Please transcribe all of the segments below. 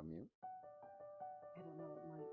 on mute. I don't know what might.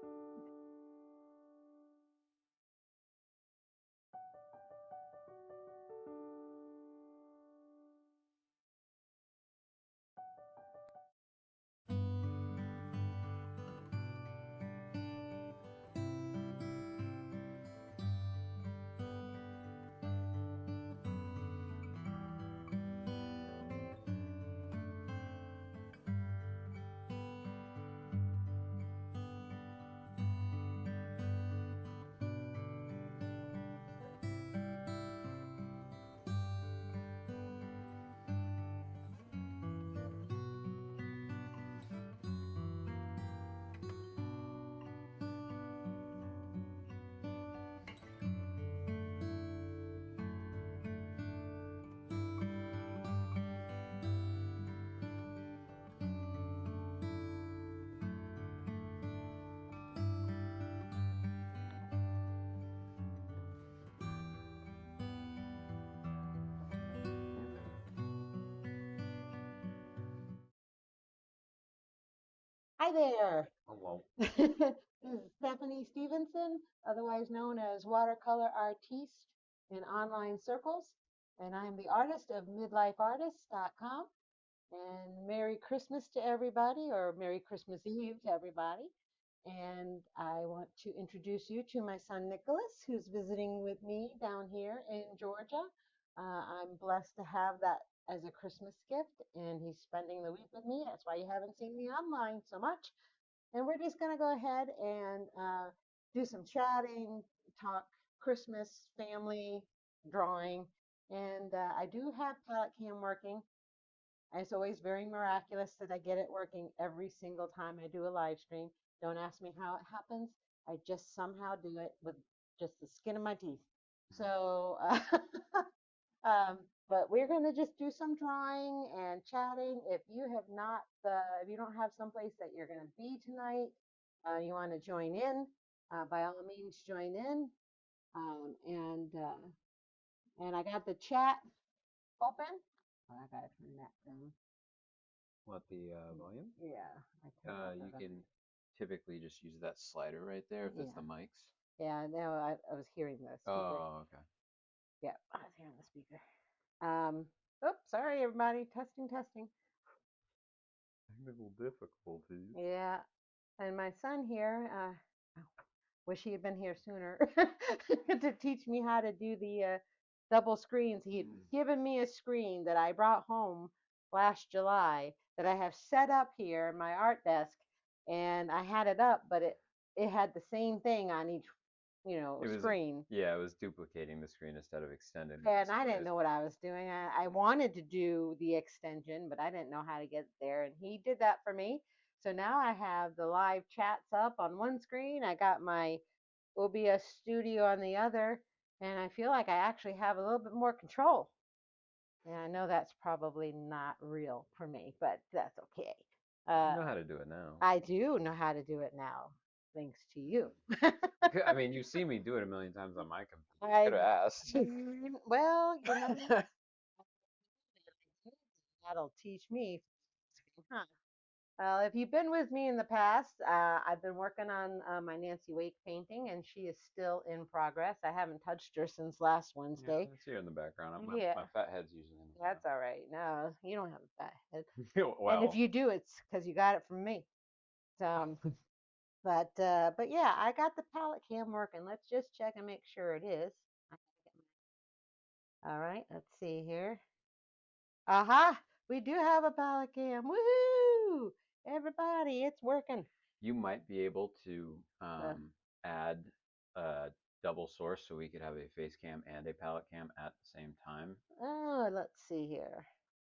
Hi there. Hello. This is Stephanie Stevenson, otherwise known as Watercolor Artiste in online circles, and I'm the artist of midlifeartist.com. And Merry Christmas to everybody, or Merry Christmas Eve to everybody. And I want to introduce you to my son Nicholas, who's visiting with me down here in Georgia. I'm blessed to have that as a Christmas gift, and he's spending the week with me. That's why you haven't seen me online so much. And we're just going to go ahead and do some chatting, talk Christmas, family, drawing. And I do have palette cam working. It's always very miraculous that I get it working every single time I do a live stream. Don't ask me how it happens. I just somehow do it with just the skin of my teeth. So, um, but we're going to just do some drawing and chatting. If you don't have someplace that you're going to be tonight, you want to join in, by all means, join in. Um, and uh, and I got the chat open. Oh, I gotta turn that down. What, the volume? Yeah, I turned You that can typically just use that slider right there if it's the Yeah, mics. yeah. No, I was hearing the speaker. Oh, okay. Yeah, I was hearing the speaker. Oops, sorry, everybody. Testing, testing. Technical difficulties. Yeah, and my son here, wish he had been here sooner to teach me how to do the double screens. He had given me a screen that I brought home last July that I have set up here in my art desk, and I had it up, but it had the same thing on each, It was, screen. yeah, it was duplicating the screen instead of extending the And I didn't displays. know what I was doing. I wanted to do the extension, but I didn't know how to get there. And he did that for me. So now I have the live chats up on one screen. I got my OBS studio on the other. And I feel like I actually have a little bit more control. And I know that's probably not real for me, but that's okay. You Uh, know how to do it now. I do know how to do it now, thanks to you. I mean, you've seen me do it a million times on my computer. You I, could have asked. well, that'll teach me. Huh. Well, if you've been with me in the past, I've been working on my Nancy Wake painting, and she is still in progress. I haven't touched her since last Yeah, Wednesday. it's here in the background. Yeah, My fat head's usually in that's all right. No, you don't have a fat head. the background. And if Well, you do, it's because you got it from me. So, but yeah, I got the palette cam working. Let's just check and make sure it is. All right, let's see here. Aha! We do have a palette cam. Woohoo! Everybody, it's working. you might be able to Uh, add a double source so we could have a face cam and a palette cam at the same time. oh, let's see here.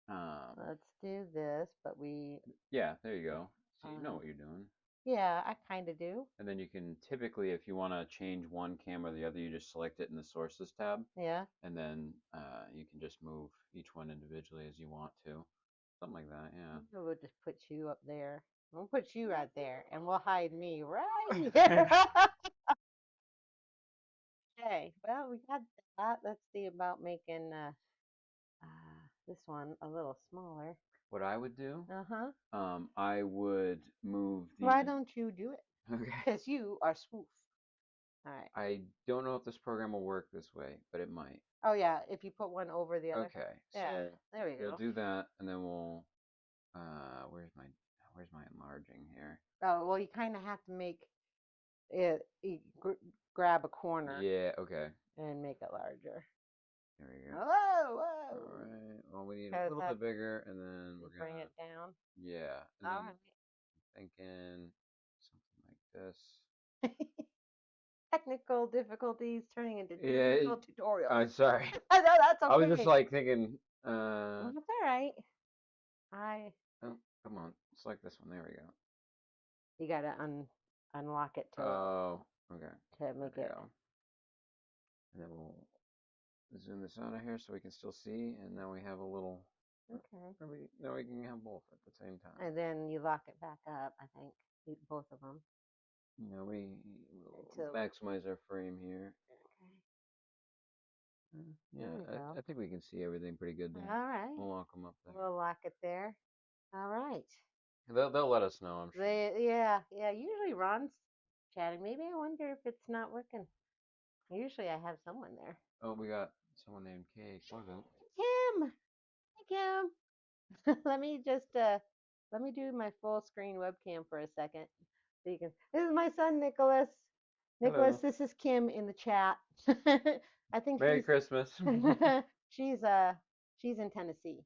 Um, Let's do this, but we, yeah, there you go. So you know uh, what you're doing. yeah, I kind of do. And then you can typically, if you want to change one cam or the other, you just select it in the sources tab, Yeah. and then you can just move each one individually as you want to. Something like that, We'll just put you up there. We'll put you right there, and we'll hide me right yeah. here. Okay. Well, we got that. Let's see about making this one a little smaller. What I would do, Uh-huh. I would move Why the. don't you do it? Okay. Because you are spoof. All right. I don't know if this program will work this way, but it might. Oh yeah, if you put one over the other. Okay, Yeah, so there we we'll go. do that, and then we'll. Where's my enlarging here? Oh well, you kind of have to make it. Grab a corner Yeah. Okay. and make it larger. There we go. Whoa, All whoa. right. Well, we need a Because little that bit bigger, and then you we're bring gonna. it down. Yeah, and All then thinking something like this. right. Technical difficulties turning into Yeah. technical tutorials. Sorry. No, that's I was just okay. like thinking. That's all right. I Oh, come on. It's like this one. There we go. You gotta unlock it Oh. Okay. to There make we it. go. And then we'll zoom this out of here so we can still see, and now we have a little. Okay. Now we can have both at the same time. And then you lock it back up. I think both of them We will until. maximize our frame here. Okay. Yeah, There we go. I think we can see everything pretty good there. All right. We'll lock them up there. We'll lock it there. All right. They'll let us know, I'm sure. Yeah. Usually Ron's chatting. Maybe I wonder if it's not working. Usually I have someone there. Oh, we got someone named Kay Clement. Kim. Hey Kim. Let me do my full screen webcam for a second. So you can. This is my son Nicholas. Nicholas, Hello. this is Kim in the chat. I think Merry Christmas. she's uh she's in Tennessee.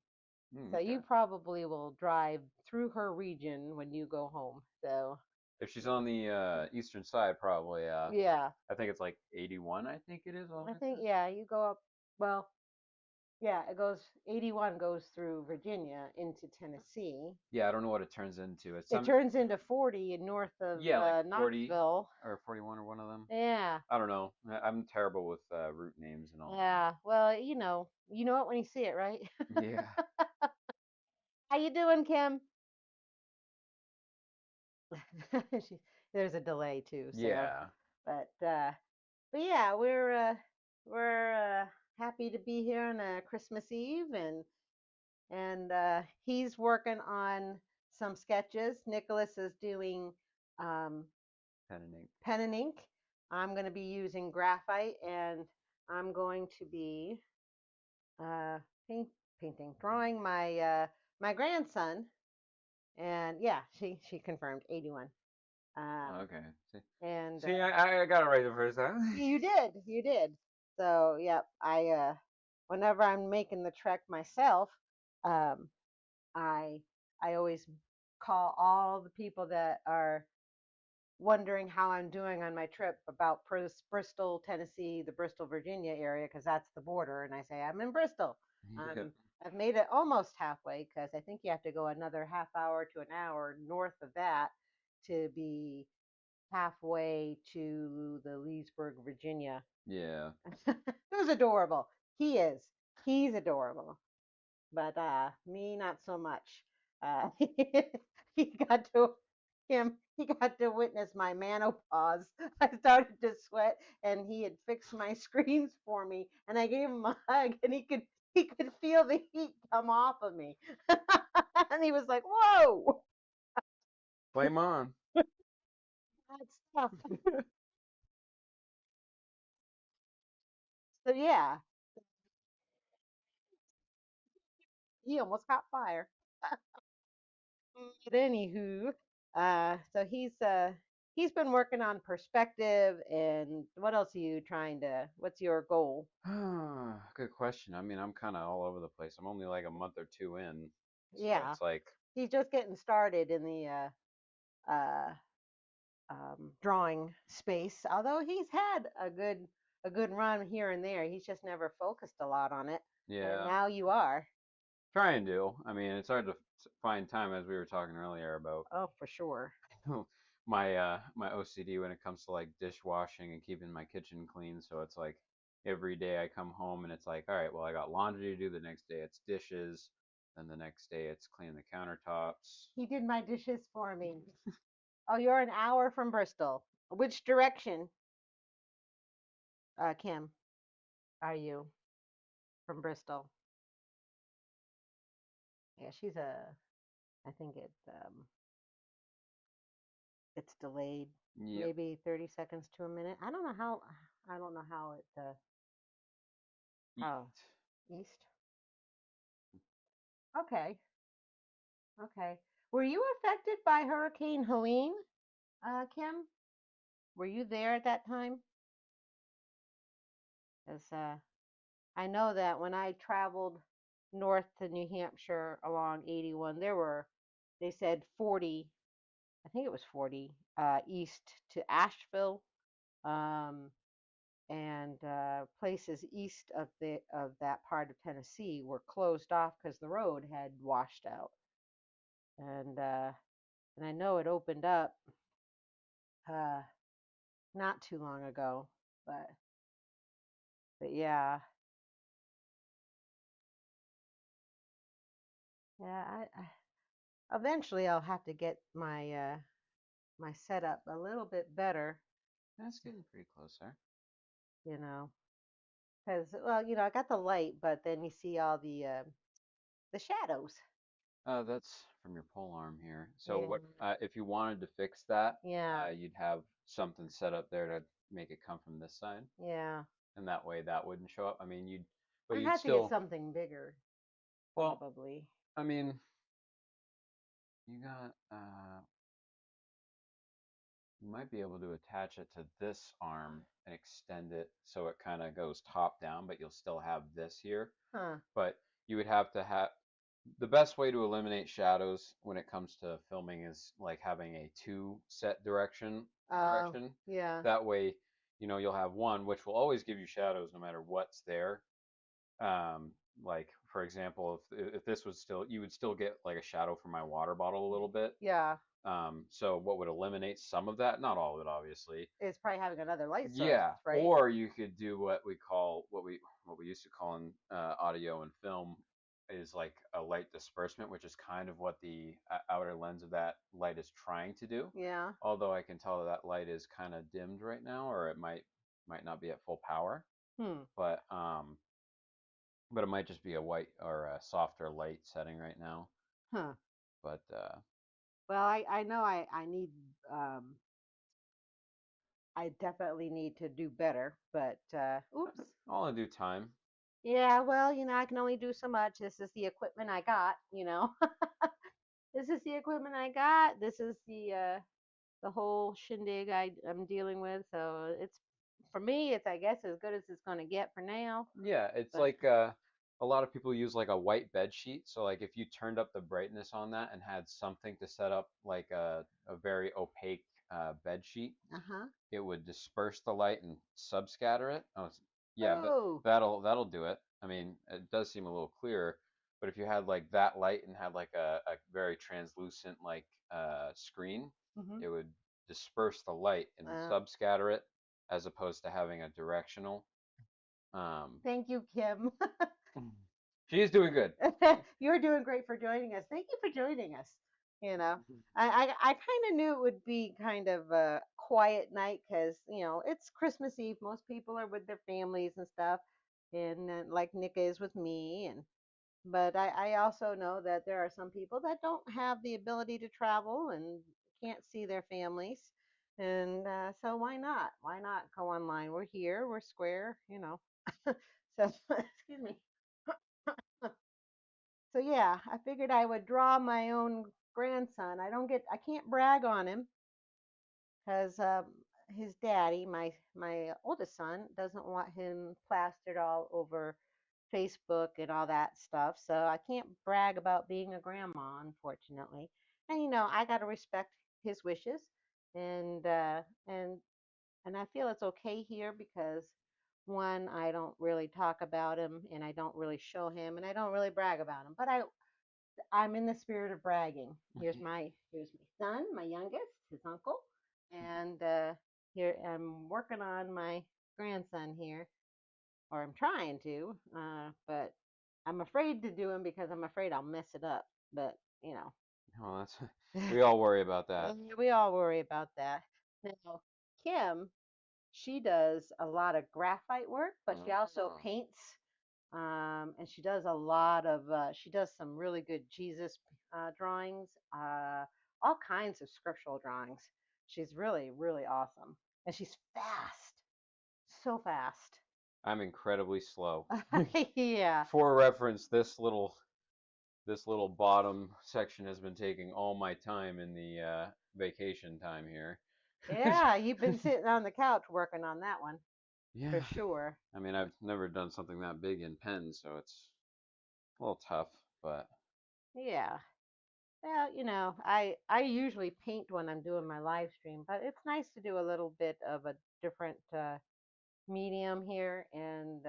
So Okay. you probably will drive through her region when you go home. So If she's on the eastern side, probably. yeah, I think it's like 81. I think it is. I think yeah, you go up. Well, yeah, it goes 81 goes through Virginia into Tennessee. Yeah, I don't know what it turns into. It's It some. turns into 40 north of Yeah, like 40 Knoxville. or 41 or one of them. Yeah, I don't know. I'm terrible with route names and all. yeah. Well, you know it when you see it, right? Yeah. How you doing, Kim? she, there's a delay too, so Yeah. but yeah, we're happy to be here on a Christmas Eve, and he's working on some sketches. Nicholas is doing um, Pen and ink. pen and ink. I'm going to be using graphite, and I'm going to be uh, paint, drawing my grandson. And yeah, she confirmed 81. Okay. See, And see, I got it right the first time. you did. So yep, whenever I'm making the trek myself, um, I I always call all the people that are wondering how I'm doing on my trip about Bristol, Tennessee, the Bristol, Virginia area, because that's the border, and I say I'm in Bristol. Yep. I've made it almost halfway because I think you have to go another half hour to an hour north of that to be halfway to the Leesburg, Virginia. Yeah. Who's adorable? He is. He's adorable. But me not so much. He got to he got to witness my menopause. I started to sweat and he had fixed my screens for me and I gave him a hug and he could feel the heat come off of me. And he was like, "Whoa." Flame on. That's tough. So yeah, he almost caught fire. But anywho, he's been working on perspective and what else are you trying to? What's your goal? Good question. I mean, I'm kind of all over the place. I'm only like a month or two in, so Yeah, it's like, he's just getting started in the drawing space. Although he's had a good run here and there, he's just never focused a lot on it. And yeah, now you are. try and do. I mean, it's hard to find time, as we were talking earlier about Oh, for sure. my OCD when it comes to like dishwashing and keeping my kitchen clean. So it's like every day I come home and it's like, all right, well, I got laundry to do. The next day it's dishes. Then the next day it's cleaning the countertops. He did my dishes for me. Oh, you're an hour from Bristol. Which direction, Kim, are you from Bristol? Yeah, she's a. I think it's delayed, Yep. maybe 30 seconds to a minute. I don't know how. I don't know how it. How East. east. Okay. Okay. Were you affected by Hurricane Helene, Kim? Were you there at that time? As I know that when I traveled north to New Hampshire along 81, they said 40, I think it was 40, east to Asheville, um, and places east of that part of Tennessee were closed off because the road had washed out, and uh, and I know it opened up uh, not too long ago, but yeah, yeah, eventually I'll have to get my setup a little bit better, That's getting pretty close there. you know, because well, I got the light, but then you see all the shadows. That's from your pole arm here. So Yeah, what if you wanted to fix that? yeah, You'd have something set up there to make it come from this side, yeah. and that way that wouldn't show up. I mean, but I you'd had to get still. something bigger, Well, probably. I mean, you got you might be able to attach it to this arm and extend it so it kind of goes top down, but you'll still have this here. Huh. But you would have to have the best way to eliminate shadows when it comes to filming is like having a two set Oh, direction. yeah. That way, you'll have one which will always give you shadows no matter what's there. Um, like for example, if this was still, you would still get like a shadow from my water bottle a little bit. Yeah. So what would eliminate some of that? Not all of it, obviously. It's probably having another light source, Yeah, right? or you could do what we used to call in audio and film is like a light disbursement, which is kind of what the outer lens of that light is trying to do. Yeah. Although I can tell that that light is kind of dimmed right now, or it might not be at full power, Hmm. but it might just be a white or a softer light setting right now. Huh. But Well, I know um I definitely need to do better, but oops. all in due time. Yeah, well, I can only do so much. This is the equipment I got. This is the equipment I got. This is the whole shindig I'm dealing with. So it's for me, it's I guess as good as it's gonna get for now. Yeah, it's But like a lot of people use like a white bed sheet. So like if you turned up the brightness on that and had something to set up like a very opaque bed sheet, uh-huh. it would disperse the light and subscatter it. Oh, yeah, Oh. that'll do it. I mean, it does seem a little clearer, but if you had like that light and had like a very translucent like screen, Mm-hmm. it would disperse the light and subscatter it as opposed to having a directional. Um, Thank you, Kim. she is doing good. You're doing great for joining us. Thank you for joining us. You know, I kind of knew it would be kind of a quiet night because it's Christmas Eve. Most people are with their families and stuff, and like Nick is with me. And but I also know that there are some people that don't have the ability to travel and can't see their families. And so why not? Why not go online? We're here. We're square. So excuse me. So yeah, I figured I would draw my own grandson. I can't brag on him because his daddy, my oldest son, doesn't want him plastered all over Facebook and all that stuff. So I can't brag about being a grandma, unfortunately. And I got to respect his wishes, and and I feel it's okay here because one, I don't really talk about him, and I don't really show him, and I don't really brag about him. But I'm in the spirit of bragging. Here's my son, my youngest, his uncle, and here I'm working on my grandson here, or I'm trying to, but I'm afraid to do him because I'm afraid I'll mess it up. But Well, that's we all worry about that. we all worry about that. Now, Kim, she does a lot of graphite work, but she also Oh. paints. And she does a lot of she does some really good Jesus drawings, all kinds of scriptural drawings. She's really really awesome, and she's fast, so fast. I'm incredibly slow. Yeah. For reference, this little bottom section has been taking all my time in the vacation time here. Yeah, you've been sitting on the couch working on that one for Yeah. sure. I mean, I've never done something that big in pen, so it's a little tough, but Yeah. Well, I usually paint when I'm doing my live stream, but it's nice to do a little bit of a different medium here and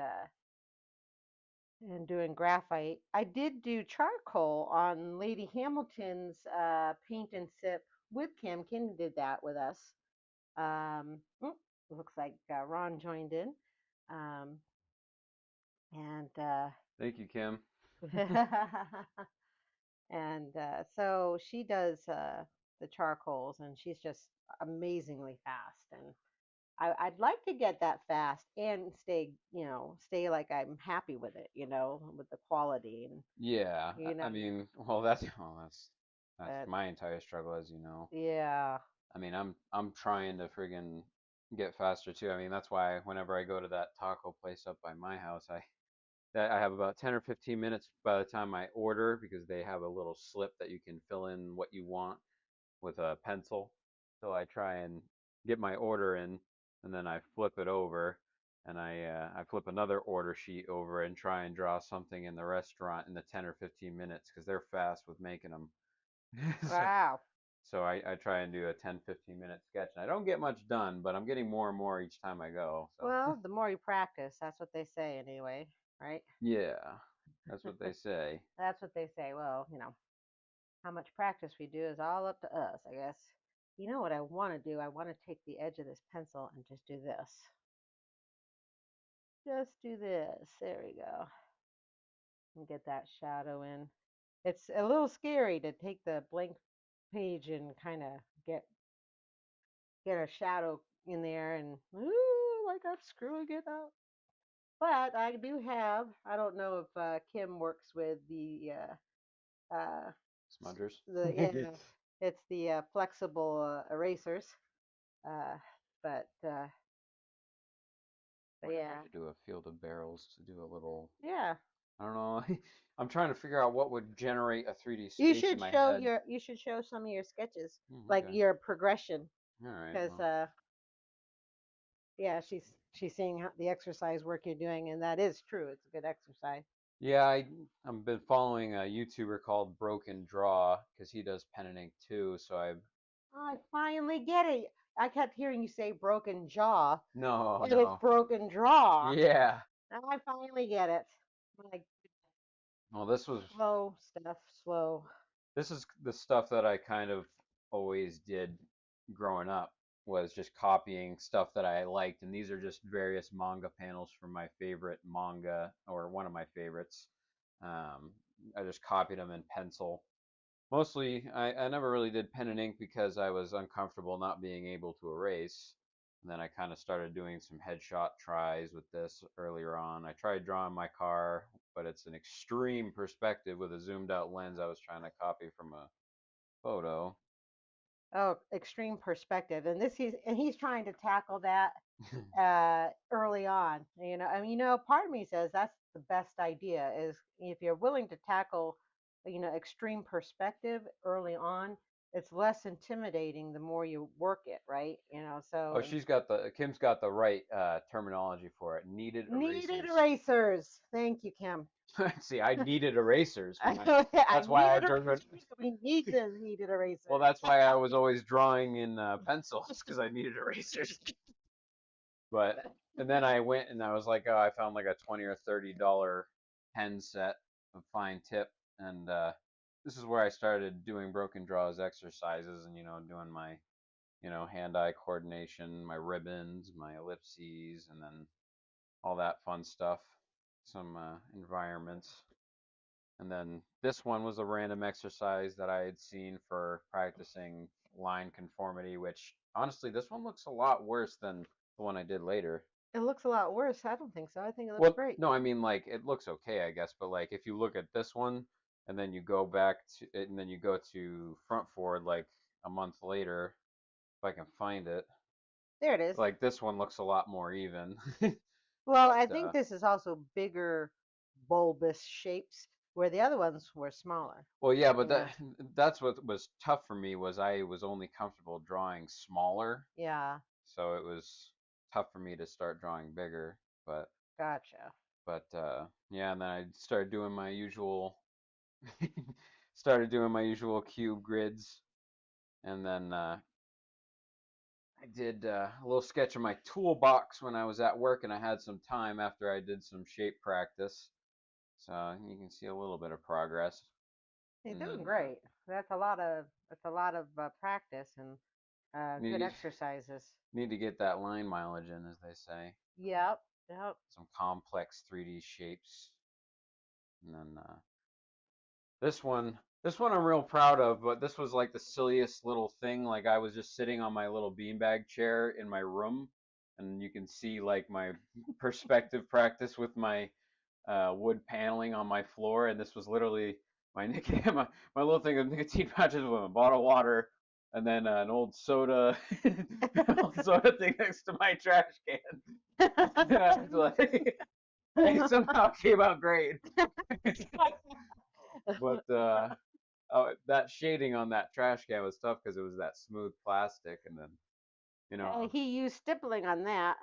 doing graphite. I did do charcoal on Lady Hamilton's paint and sip with Kim. Kim did that with us. Looks like Ron joined in. Um, and thank you, Kim. and so she does the charcoals, and she's just amazingly fast. And I'd like to get that fast and stay like I'm happy with it, with the quality and Yeah, you know. I mean, well, that's But my entire struggle, as you know. yeah. I mean, I'm trying to friggin' get faster too. I mean, that's why whenever I go to that taco place up by my house, I have about 10 or 15 minutes by the time I order because they have a little slip that you can fill in what you want with a pencil. So I try and get my order in, and then I flip it over, and I flip another order sheet over and try and draw something in the restaurant in the 10 or 15 minutes because they're fast with making them. so Wow. so I try and do a 10, 15-minute sketch, and I don't get much done, but I'm getting more and more each time I go. So Well, the more you practice, that's what they say anyway, right? yeah, that's what they say. That's what they say. Well, how much practice we do is all up to us, I guess. You know what I want to do? I want to take the edge of this pencil and just do this. Just do this. There we go. And get that shadow in. It's a little scary to take the blank page and kind of get a shadow in there and ooh, like I'm screwing it up. But I do have. I don't know if Kim works with uh, Smudgers. the yeah, it's the flexible erasers. Uh, but uh, but Might try yeah, to do a field of barrels to do a little. yeah. I don't know. I'm trying to figure out what would generate a 3D You space in should my show head. your you should show some of your sketches, like Okay. your progression, All right. because Well, yeah, she's seeing the exercise work you're doing, and that is true. It's a good exercise. yeah, I've been following a YouTuber called Broken Draw because he does pen and ink too. So I've I finally get it. I kept hearing you say broken jaw, no, and it's no. broken draw. Yeah. Now I finally get it. Like Well, this was slow stuff, slow. this is the stuff that I kind of always did growing up was just copying stuff that I liked, and these are just various manga panels from my favorite manga or one of my favorites. Um, I just copied them in pencil. Mostly, I never really did pen and ink because I was uncomfortable not being able to erase. And then I kind of started doing some headshot tries with this earlier on. I tried drawing my car, but it's an extreme perspective with a zoomed out lens I was trying to copy from a photo. Oh, extreme perspective, and he's trying to tackle that early on. I mean, part of me says that's the best idea is if you're willing to tackle, extreme perspective early on, it's less intimidating the more you work it, right? Oh, So Kim's got the right terminology for it. Needed needed erasers. erasers. Thank you, Kim. See, I needed erasers when I. I That's why I needed drew. erasers. We need the needed Well, erasers. that's why I was always drawing in pencils because I needed erasers. But and then I went and I was like, oh, I found like a $20 or $30 pen set of fine tip, and this is where I started doing broken draws exercises and doing my hand-eye coordination, my ribbons, my ellipses, and then all that fun stuff. Some environments. And then this one was a random exercise that I had seen for practicing line conformity, which honestly, this one looks a lot worse than the one I did later. It looks a lot worse. I don't think so. I think it looks Well, great. no, I mean like it looks okay, I guess, but like if you look at this one and then you go back to and then you go to front forward like a month later, if I can find it, There it is. like this one looks a lot more even. Well, But I think this is also bigger, bulbous shapes, where the other ones were smaller. well, yeah, but You know. that's what was tough for me was I was only comfortable drawing smaller, Yeah. so it was tough for me to start drawing bigger. But Gotcha. yeah, and then I started doing my usual started doing my usual cube grids, and then I did a little sketch of my toolbox when I was at work, and I had some time after I did some shape practice, so you can see a little bit of progress. You're And doing then great. That's a lot of practice and good need exercises. need to get that line mileage in, as they say. Yep. Yep. Some complex 3D shapes, and then this one I'm real proud of, but this was like the silliest little thing. Like I was just sitting on my little beanbag chair in my room, and you can see like my perspective practice with my wood paneling on my floor, and this was literally my my little thing of nicotine patches with a bottle of water, and then an old soda, old soda thing next to my trash can. Yeah, it's like, it somehow came out great. But oh, that shading on that trash can was tough because it was that smooth plastic, and then you know, He used stippling on that.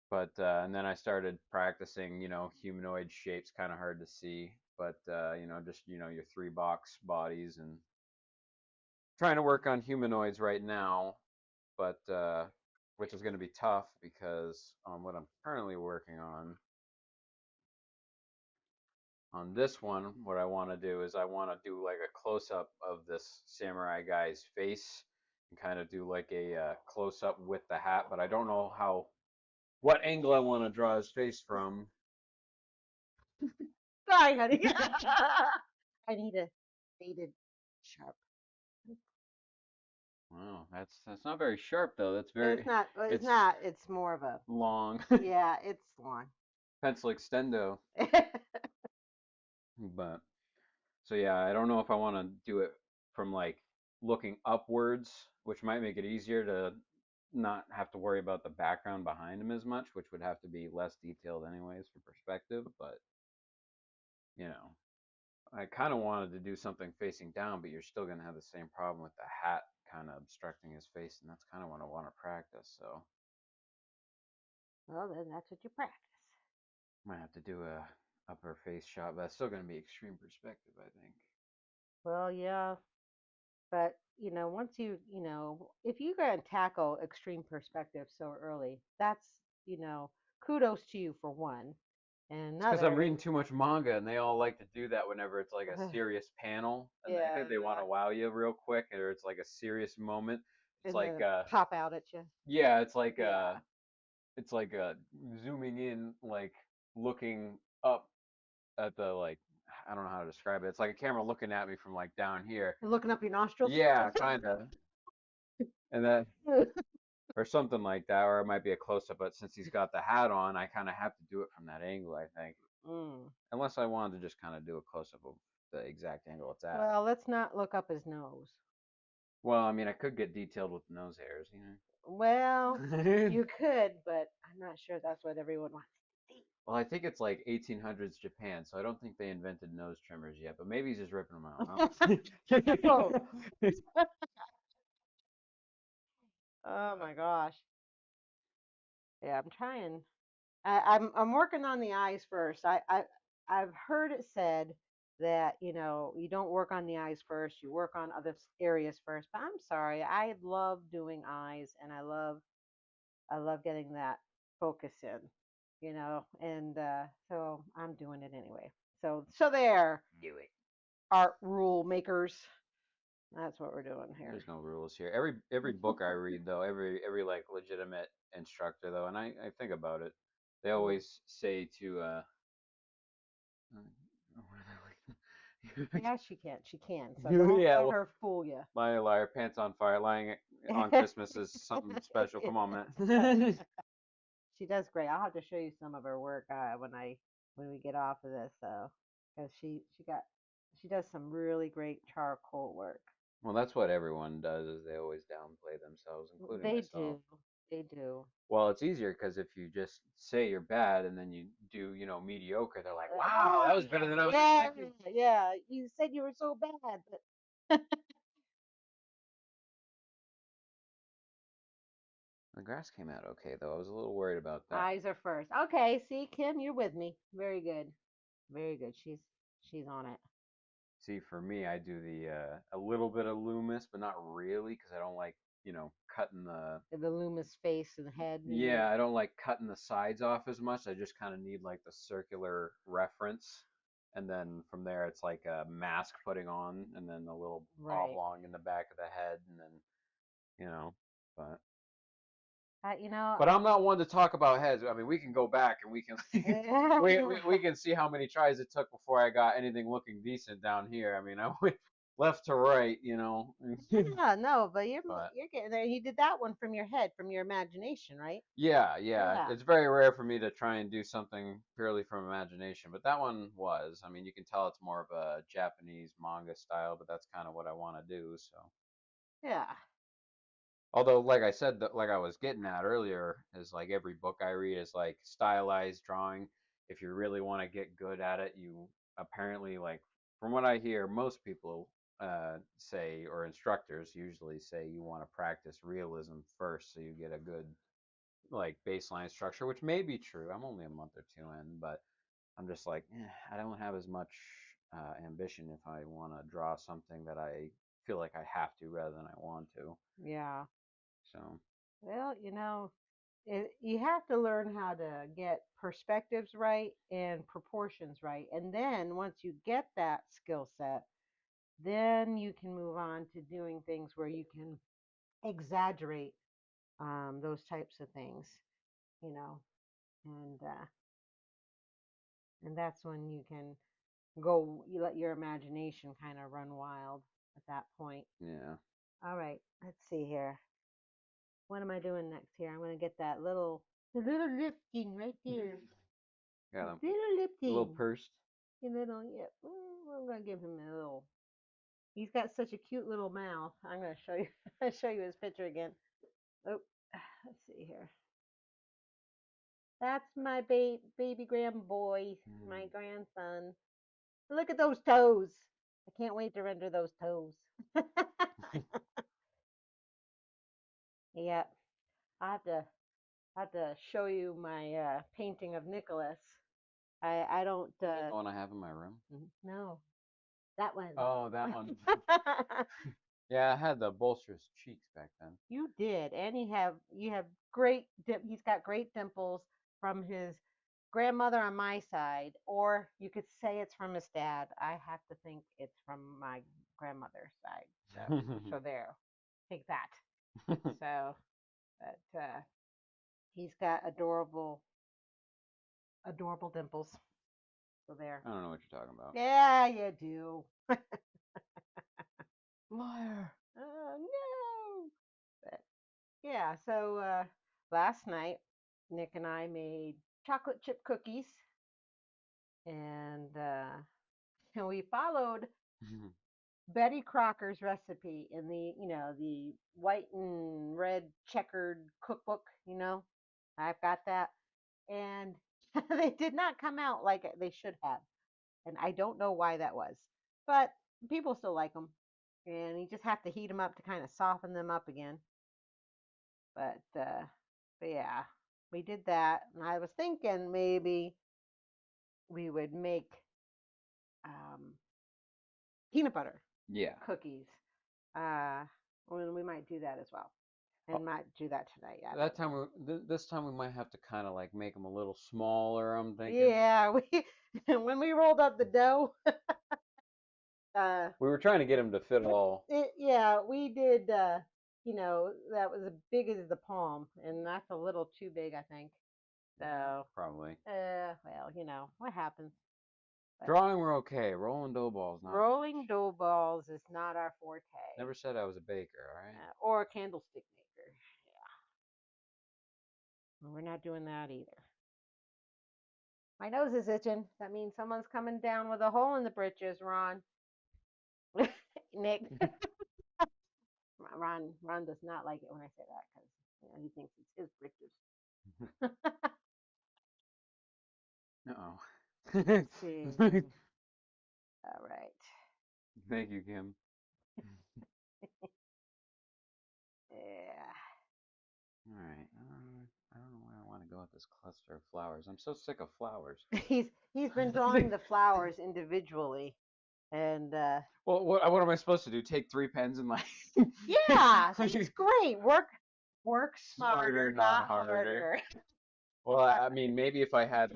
but and then I started practicing, humanoid shapes, kind of hard to see, but just your three box bodies, and trying to work on humanoids right now, but which is going to be tough because what I'm currently working on this one, what I want to do is I want to do like a close up of this samurai guy's face and kind of do like a close up with the hat, but I don't know what angle I want to draw his face from. Sorry, honey. I need a faded sharp. Wow, that's not very sharp though. That's It's very not. It's it's not. It's more of a. long. Yeah, it's long. Pencil extendo. But so yeah, I don't know if I want to do it from like looking upwards, which might make it easier to not have to worry about the background behind him as much, which would have to be less detailed anyways for perspective. But you know, I kind of wanted to do something facing down, but you're still gonna have the same problem with the hat kind of obstructing his face, and that's kind of what I want to practice. So Well, then that's what you practice. might have to do a upper face shot, but that's still gonna be extreme perspective, I think. Well, yeah, but once if you're going to tackle extreme perspective so early, that's you know, kudos to you for one, and It's because I'm another. reading too much manga, and they all like to do that whenever it's like a serious panel, and I Yeah, think they want to wow you real quick, or it's like a serious moment. It's and like, then pop out at you. yeah, Yeah, it's like zooming in, like looking up at the like, I don't know how to describe it. It's like a camera looking at me from like down here. and looking up your nostrils. Yeah, kind of, and that or something like that, or it might be a close up. But since he's got the hat on, I kind of have to do it from that angle, I think. Mm. Unless I wanted to just kind of do a close up of the exact angle it's at. Well, let's not look up his nose. Well, I mean, I could get detailed with the nose hairs, Well, know. you could, but I'm not sure that's what everyone wants to see. Well, I think it's like 1800s Japan, so I don't think they invented nose trimmers yet. But maybe he's just ripping them Oh, out. oh my gosh. Yeah, I'm trying. I'm working on the eyes first. I've heard it said that you don't work on the eyes first, you work on other areas first. But I'm sorry, I love doing eyes, and I love getting that focus in, and so I'm doing it anyway. So there, Do it. art rule makers. That's what we're doing here. There's no rules here. Every book I read though, every like legitimate instructor though, and I think about it. They Mm. always say to Yeah, she can. She can. So don't yeah, let well, her fool you. liar, liar, pants on fire, lying on Christmas is something special. Come on, man. She does great. I'll have to show you some of her work when we get off of this, though, because she does some really great charcoal work. Well, that's what everyone does is they always downplay themselves, including They myself. do. They do. Well, it's easier because if you just say you're bad and then you do, mediocre, they're like, "Wow, that Ah, was better than I was yeah, expecting." yeah. You said you were so bad, but The grass came out okay though. I was a little worried about that. eyes are first. Okay, see, Kim, you're with me. Very good. Very good. She's on it. See, for me, I do the a little bit of Loomis, but not really because I don't like, cutting the. The Loomis face and head, you Yeah, mean? I don't like cutting the sides off as much. I just kind of need like the circular reference, and then from there it's like a mask putting on, and then a little Right. oblong in the back of the head, and then you know. But You know, but I'm not one to talk about heads. I mean, we can go back and we can we I, can see how many tries it took before I got anything looking decent down here. I mean, I went left to right. yeah, no, but But you're getting there. You did that one from your head, from your imagination, right? yeah, yeah, Yeah, it's very rare for me to try and do something purely from imagination, but that one was. I mean, you can tell it's more of a Japanese manga style, but that's kind of what I want to do. So yeah, although, like I said, like I was getting at earlier, is like every book I read is like stylized drawing. If you really want to get good at it, you apparently like, from what I hear, most people say, or instructors usually say, you want to practice realism first, so you get a good like baseline structure, which may be true. I'm only a month or two in, but I'm just like, I don't have as much ambition if I want to draw something that I feel like I have to rather than I want to. yeah. So Well, you have to learn how to get perspectives right and proportions right. And then once you get that skill set, then you can move on to doing things where you can exaggerate those types of things, you know, and uh, and that's when you let your imagination kind of run wild at that point. yeah, All right, let's see here. What am I doing next here? I'm gonna get the little lifting right there. got him Little a little lifting. pursed. A little, yeah. I'm gonna give him a little. He's got such a cute little mouth. I'm gonna show you. Show you his picture again. Oh, let's see here. That's my baby grand boy, my Mm. grandson. Look at those toes. I can't wait to render those toes. Yeah, I have to show you my painting of Nicholas. I don't Is that the one I have in my room? no, that one. Oh, that one. Yeah, I had the bolsterous cheeks back then. You did, and you have he's got great dimples from his grandmother on my side, or you could say it's from his dad. I have to think it's from my grandmother's side. So there, take that. So, but he's got adorable dimples. So there. I don't know what you're talking about. Yeah, you do. Liar. Oh no. But yeah, so last night Nick and I made chocolate chip cookies, and and we followed Betty Crocker's recipe in the white and red checkered cookbook. I've got that, and they did not come out like they should have, and I don't know why that was, but people still like them, and you just have to heat them up to kind of soften them up again. But yeah, we did that, and I was thinking maybe we would make um, peanut butter Yeah. cookies. Uh, well, we might do that as well, and might do that tonight. I That don't time, know. this time we might have to kind of like make them a little smaller. I'm thinking. Yeah, we when we rolled up the dough, uh, We were trying to get them to fit all. yeah, we did. That was as big as the palm, and that's a little too big, I think. So, Probably. well, what happens. But Drawing we're okay. Rolling dough balls not so rolling much. dough balls is not our forte, Never said I was a baker. All right. or a candlestick maker. We're not doing that either. My nose is itching. That means someone's coming down with a hole in the britches, Ron. Nick. Ron does not like it when I say that because he thinks it's his britches. Uh-oh. Let's see. All right. Thank you, Kim. Yeah. All right. I don't know where I want to go with this cluster of flowers. I'm so sick of flowers. He's been drawing the flowers individually, and Well, what am I supposed to do? Take three pens and like yeah, see, it's great. Work smarter, smarter, not not harder. harder. Well, I mean, maybe if I had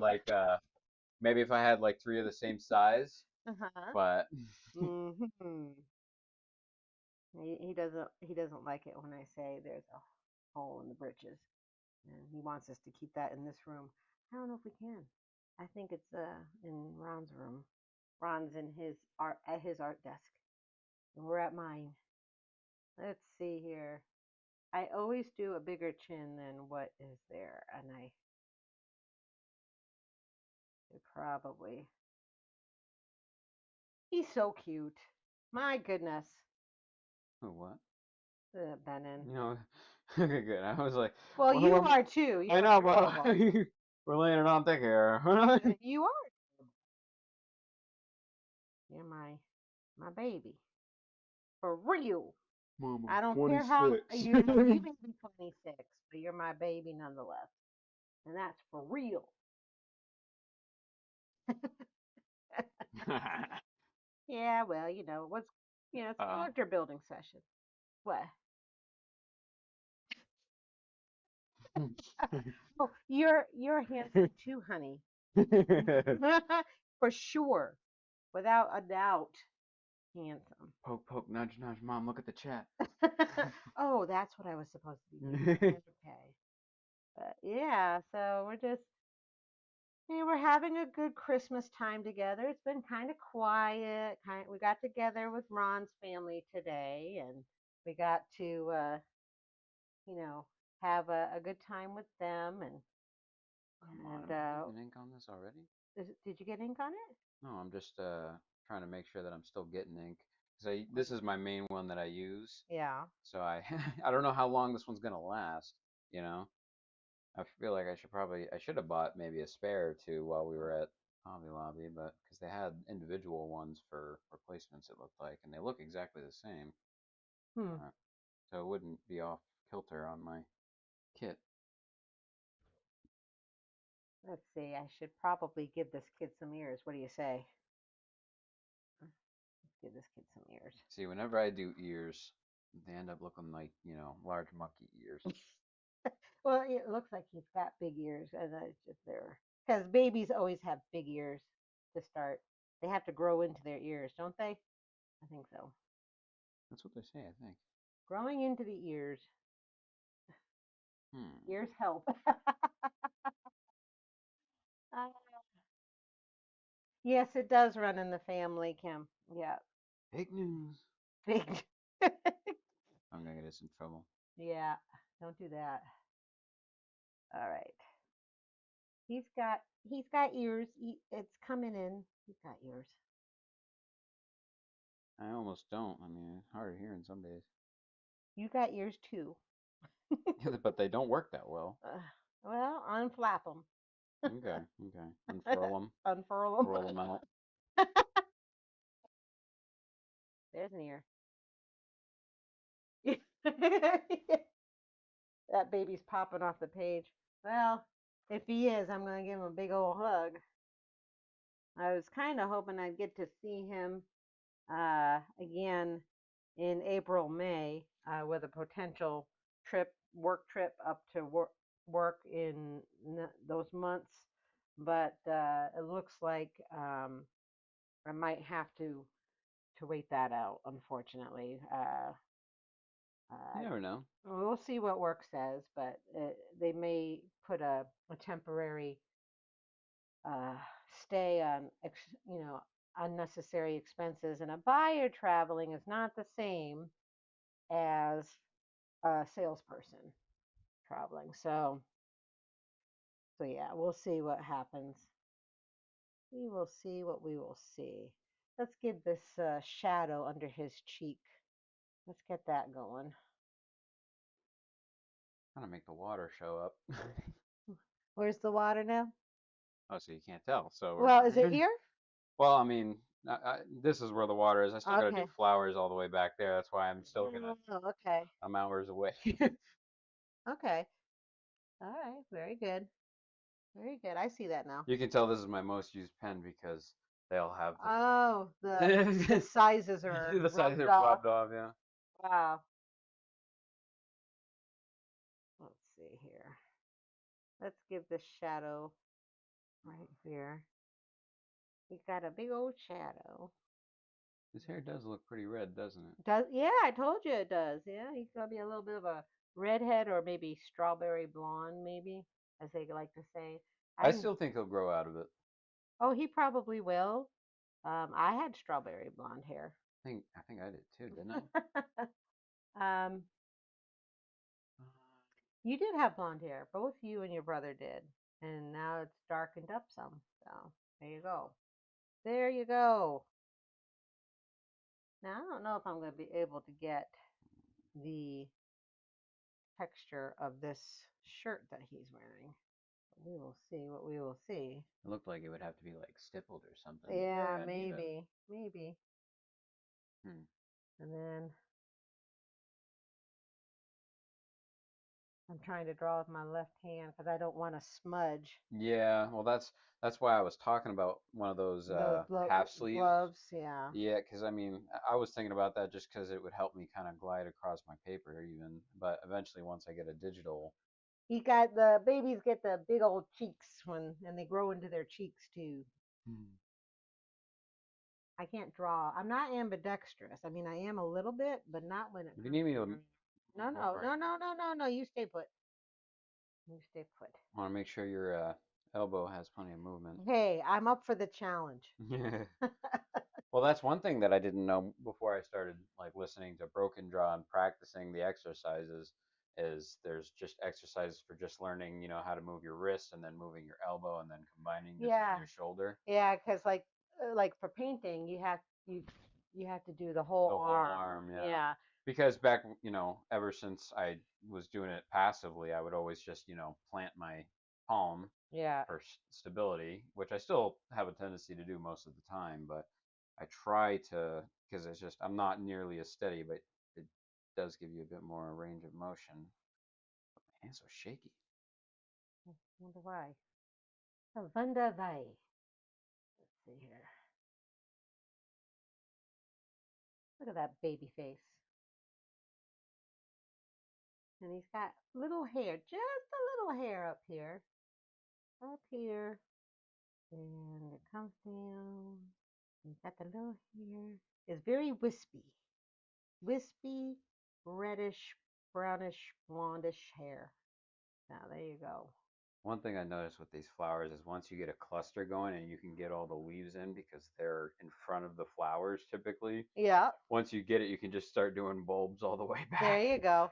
maybe if I had like three of the same size, Uh-huh. but Hmm. He doesn't like it when I say there's a hole in the britches, and he wants us to keep that in this room. I don't know if we can. I think it's in Ron's room. Ron's in his art at his art desk, and we're at mine. Let's see here. I always do a bigger chin than what is there, and I should probably. He's so cute. My goodness, oh, what? Benin. You know, okay, good. I was like, Well, well, you are too. I You're know, but adorable. we're laying it on thick here. You are. You're my baby for real. Mom, I'm I don't care how 26. you may be 26, but you're my baby nonetheless, and that's for real. Yeah, well, it's uh, character building session. What? Oh, you're handsome too, honey. For sure, without a doubt, handsome. poke, poke, nudge, nudge. Mom, look at the chat. Oh, that's what I was supposed to be doing. Okay, but yeah, so we're having a good Christmas time together. It's been kind of quiet. We got together with Ron's family today, and we got to you know have a good time with them. Come on, And am I getting ink on this already? did you get ink on it? No, I'm just trying to make sure that I'm still getting ink. Cause this Okay. is my main one that I use. Yeah. So I I don't know how long this one's gonna last. You know, I feel like I should have bought maybe a spare or two while we were at Hobby Lobby, but because they had individual ones for replacements, it looked like, and they look exactly the same. Hmm. Uh, so it wouldn't be off kilter on my kit. Let's see. I should probably give this kid some ears. What do you say? Let's give this kid some ears. See, whenever I do ears, they end up looking like, large monkey ears. Well, it looks like he's got big ears, and it's just there because babies always have big ears to start. They have to grow into their ears, don't they? I think so. That's what they say, I think. Growing into the ears. Hmm. Ears help. Uh, yes, it does run in the family, Kim. Yeah, Fake news. big. I'm gonna get us in trouble. Yeah, don't do that. All right. He's got ears. It's coming in. He's got ears. I almost don't. I mean, it's hard of hearing some days. You got ears too. But they don't work that well. Well, unflap them. Okay, okay. Unfurl them, Unfurl roll them out. them. There's an ear. That baby's popping off the page. Well, if he is, I'm going to give him a big old hug. I was kind of hoping I'd get to see him again in April, May, with a potential work trip up to work in those months. But it looks like I might have to wait that out, unfortunately. You never know. We'll see what work says, but they may put a temporary uh, stay on, unnecessary expenses. And a buyer traveling is not the same as a salesperson traveling. So So yeah, we'll see what happens. We will see what we will see. Let's get this shadow under his cheek. Let's get that going. Trying to make the water show up. Where's the water now? Oh, so you can't tell. So Well, is it we're here? well. I mean, this is where the water is. I still got to do Okay. flowers all the way back there. That's why I'm still gonna. Oh, okay. I'm hours away. Okay. All right. Very good. Very good. I see that now. You can tell this is my most used pen because they all have Oh, the the sizes are the size rubbed they're off. rubbed off. Yeah. Wow. Let's see here. Let's give this shadow right here. We got a big old shadow. His hair does look pretty red, doesn't it? Does yeah, I told you it does. Yeah, he's gonna be a little bit of a redhead or maybe strawberry blonde, maybe as they like to say. I I still think he'll grow out of it. oh, he probably will. I had strawberry blonde hair. I think I did too, didn't I? um, you did have blonde hair. Both you and your brother did, and now it's darkened up some. So there you go. There you go. Now I don't know if I'm going to be able to get the texture of this shirt that he's wearing. We will see what we will see. It looked like it would have to be like stippled or something. Yeah, Very uneven. maybe, maybe. Hmm. And then I'm trying to draw with my left hand because I don't want to smudge Yeah, well, that's why I was talking about one of those those half sleeves. gloves. Yeah. Yeah, because I mean, I was thinking about that just because it would help me kind of glide across my paper even. But eventually, once I get a digital, He got the babies get the big old cheeks when and they grow into their cheeks too. hmm. I can't draw. I'm not ambidextrous. I mean, I am a little bit, but not when it If you comes need me to to drawing. No, no, more, no, no, no, no, no. You stay put. You stay put. I want to make sure your elbow has plenty of movement. Hey, I'm up for the challenge. Well, that's one thing that I didn't know before I started like listening to Broken Draw and practicing the exercises is there's just exercises for just learning, how to move your wrist and then moving your elbow and then combining Yeah, your shoulder, yeah, because like for painting, you have to do the whole the whole arm. arm, yeah. Yeah, Because back, ever since I was doing it passively, I would always just, plant my palm yeah, for stability, which I still have a tendency to do most of the time, but I try to, because it's just, I'm not nearly as steady, but it does give you a bit more range of motion. My hand's so shaky. I wonder why. I wonder why. Let's see here. Look at that baby face. And he's got little hair, just a little hair up here, and it comes down. He's got the little hair. It's very wispy, reddish, brownish, blondish hair. Now there you go. One thing I noticed with these flowers is once you get a cluster going and you can get all the leaves in because they're in front of the flowers typically, Yeah, once you get it, you can just start doing bulbs all the way there back. you go.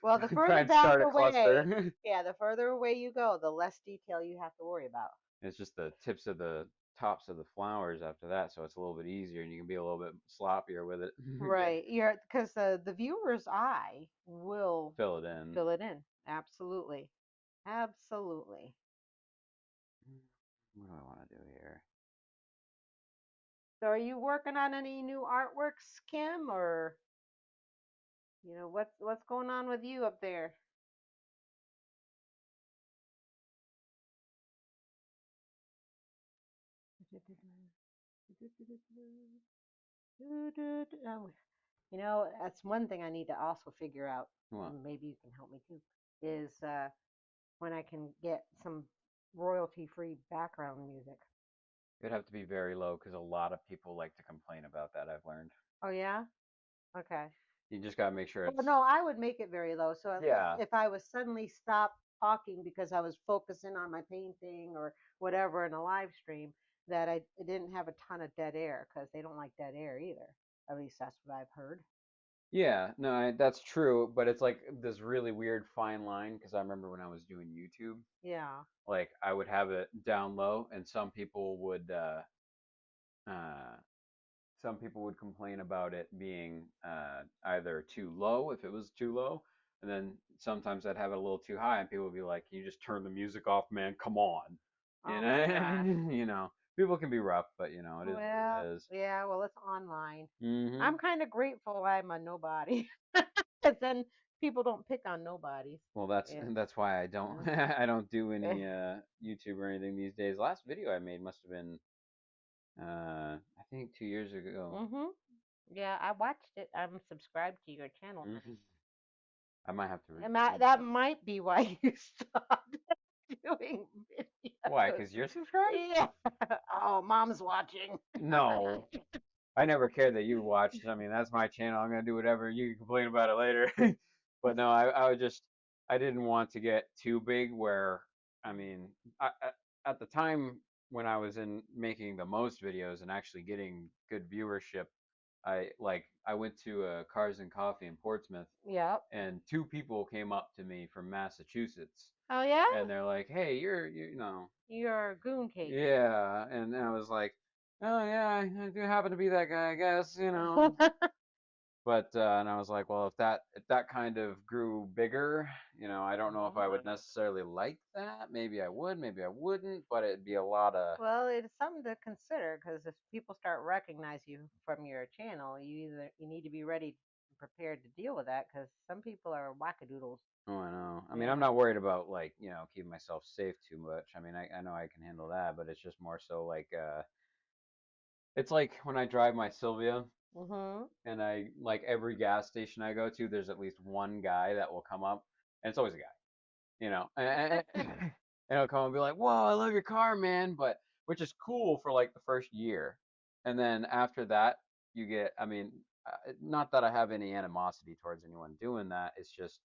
Well, the Try further and back start a away, cluster. yeah, the further away you go, the less detail you have to worry about. It's just the tips of the tops of the flowers after that, so it's a little bit easier and you can be a little bit sloppier with it. Get Right. You're because the viewer's eye will fill it in. fill it in. Absolutely. Absolutely. What do I want to do here? So are you working on any new artworks, Kim, or what's going on with you up there? Oh, that's one thing I need to also figure out. What? Maybe you can help me too. Is when I can get some royalty-free background music. It'd have to be very low because a lot of people like to complain about that, I've learned. Oh yeah? Okay. You just gotta make sure Well, it's. no, I would make it very low. So Yeah. if I was suddenly stopped talking because I was focusing on my painting or whatever in a live stream, that I didn't have a ton of dead air because they don't like dead air either. At least that's what I've heard. Yeah, no, that's true, but it's like this really weird fine line because I remember when I was doing YouTube, Yeah. like I would have it down low, and uh, some people would complain about it being either too low if it was too low, and then sometimes I'd have it a little too high, and people would be like, "Can you just turn the music off, man? Come on," you Oh my gosh. know, people can be rough, but it is what Well, it is. yeah, well, it's online. Mm-hmm. I'm kind of grateful I'm a nobody. Because then people don't pick on nobodies. Well, that's Yeah. that's why I don't I don't do any Mm-hmm. YouTube or anything these days. Last video I made must have been I think 2 years ago. Yeah, I watched it. I'm subscribed to your channel. Hmm. I might have to And that restart. might be why you stopped doing Why? videos. Because you're subscribed? Yeah. Oh, mom's watching. No, I never cared that you watched. I mean, that's my channel. I'm gonna do whatever. You can complain about it later. But no, I would just I didn't want to get too big. Where I mean, at the time when I was in making the most videos and actually getting good viewership, I went to Cars and Coffee in Portsmouth, Yep. and two people came up to me from Massachusetts, Oh yeah? and they're like, "Hey, you You're goon cake. yeah," and I was like, "Oh yeah, I do happen to be that guy, I guess." And I was like, well, if that kind of grew bigger, I don't know if I would necessarily like that. Maybe I would, maybe I wouldn't, but it'd be a lot of. Well, it's something to consider because if people start recognize you from your channel, you need to be ready and prepared to deal with that because some people are wackadoodles. Oh, I know. I mean, I'm Yeah. not worried about like keeping myself safe too much. I mean, I know I can handle that, but it's just more so like it's like when I drive my Sylvia Mhm. and I like every gas station I go to, there's at least one guy that will come up, and it's always a guy. And he'll come and be like, "Whoa, I love your car, man!" But which is cool for like the first year, and then after that, you get. I mean, not that I have any animosity towards anyone doing that. It's just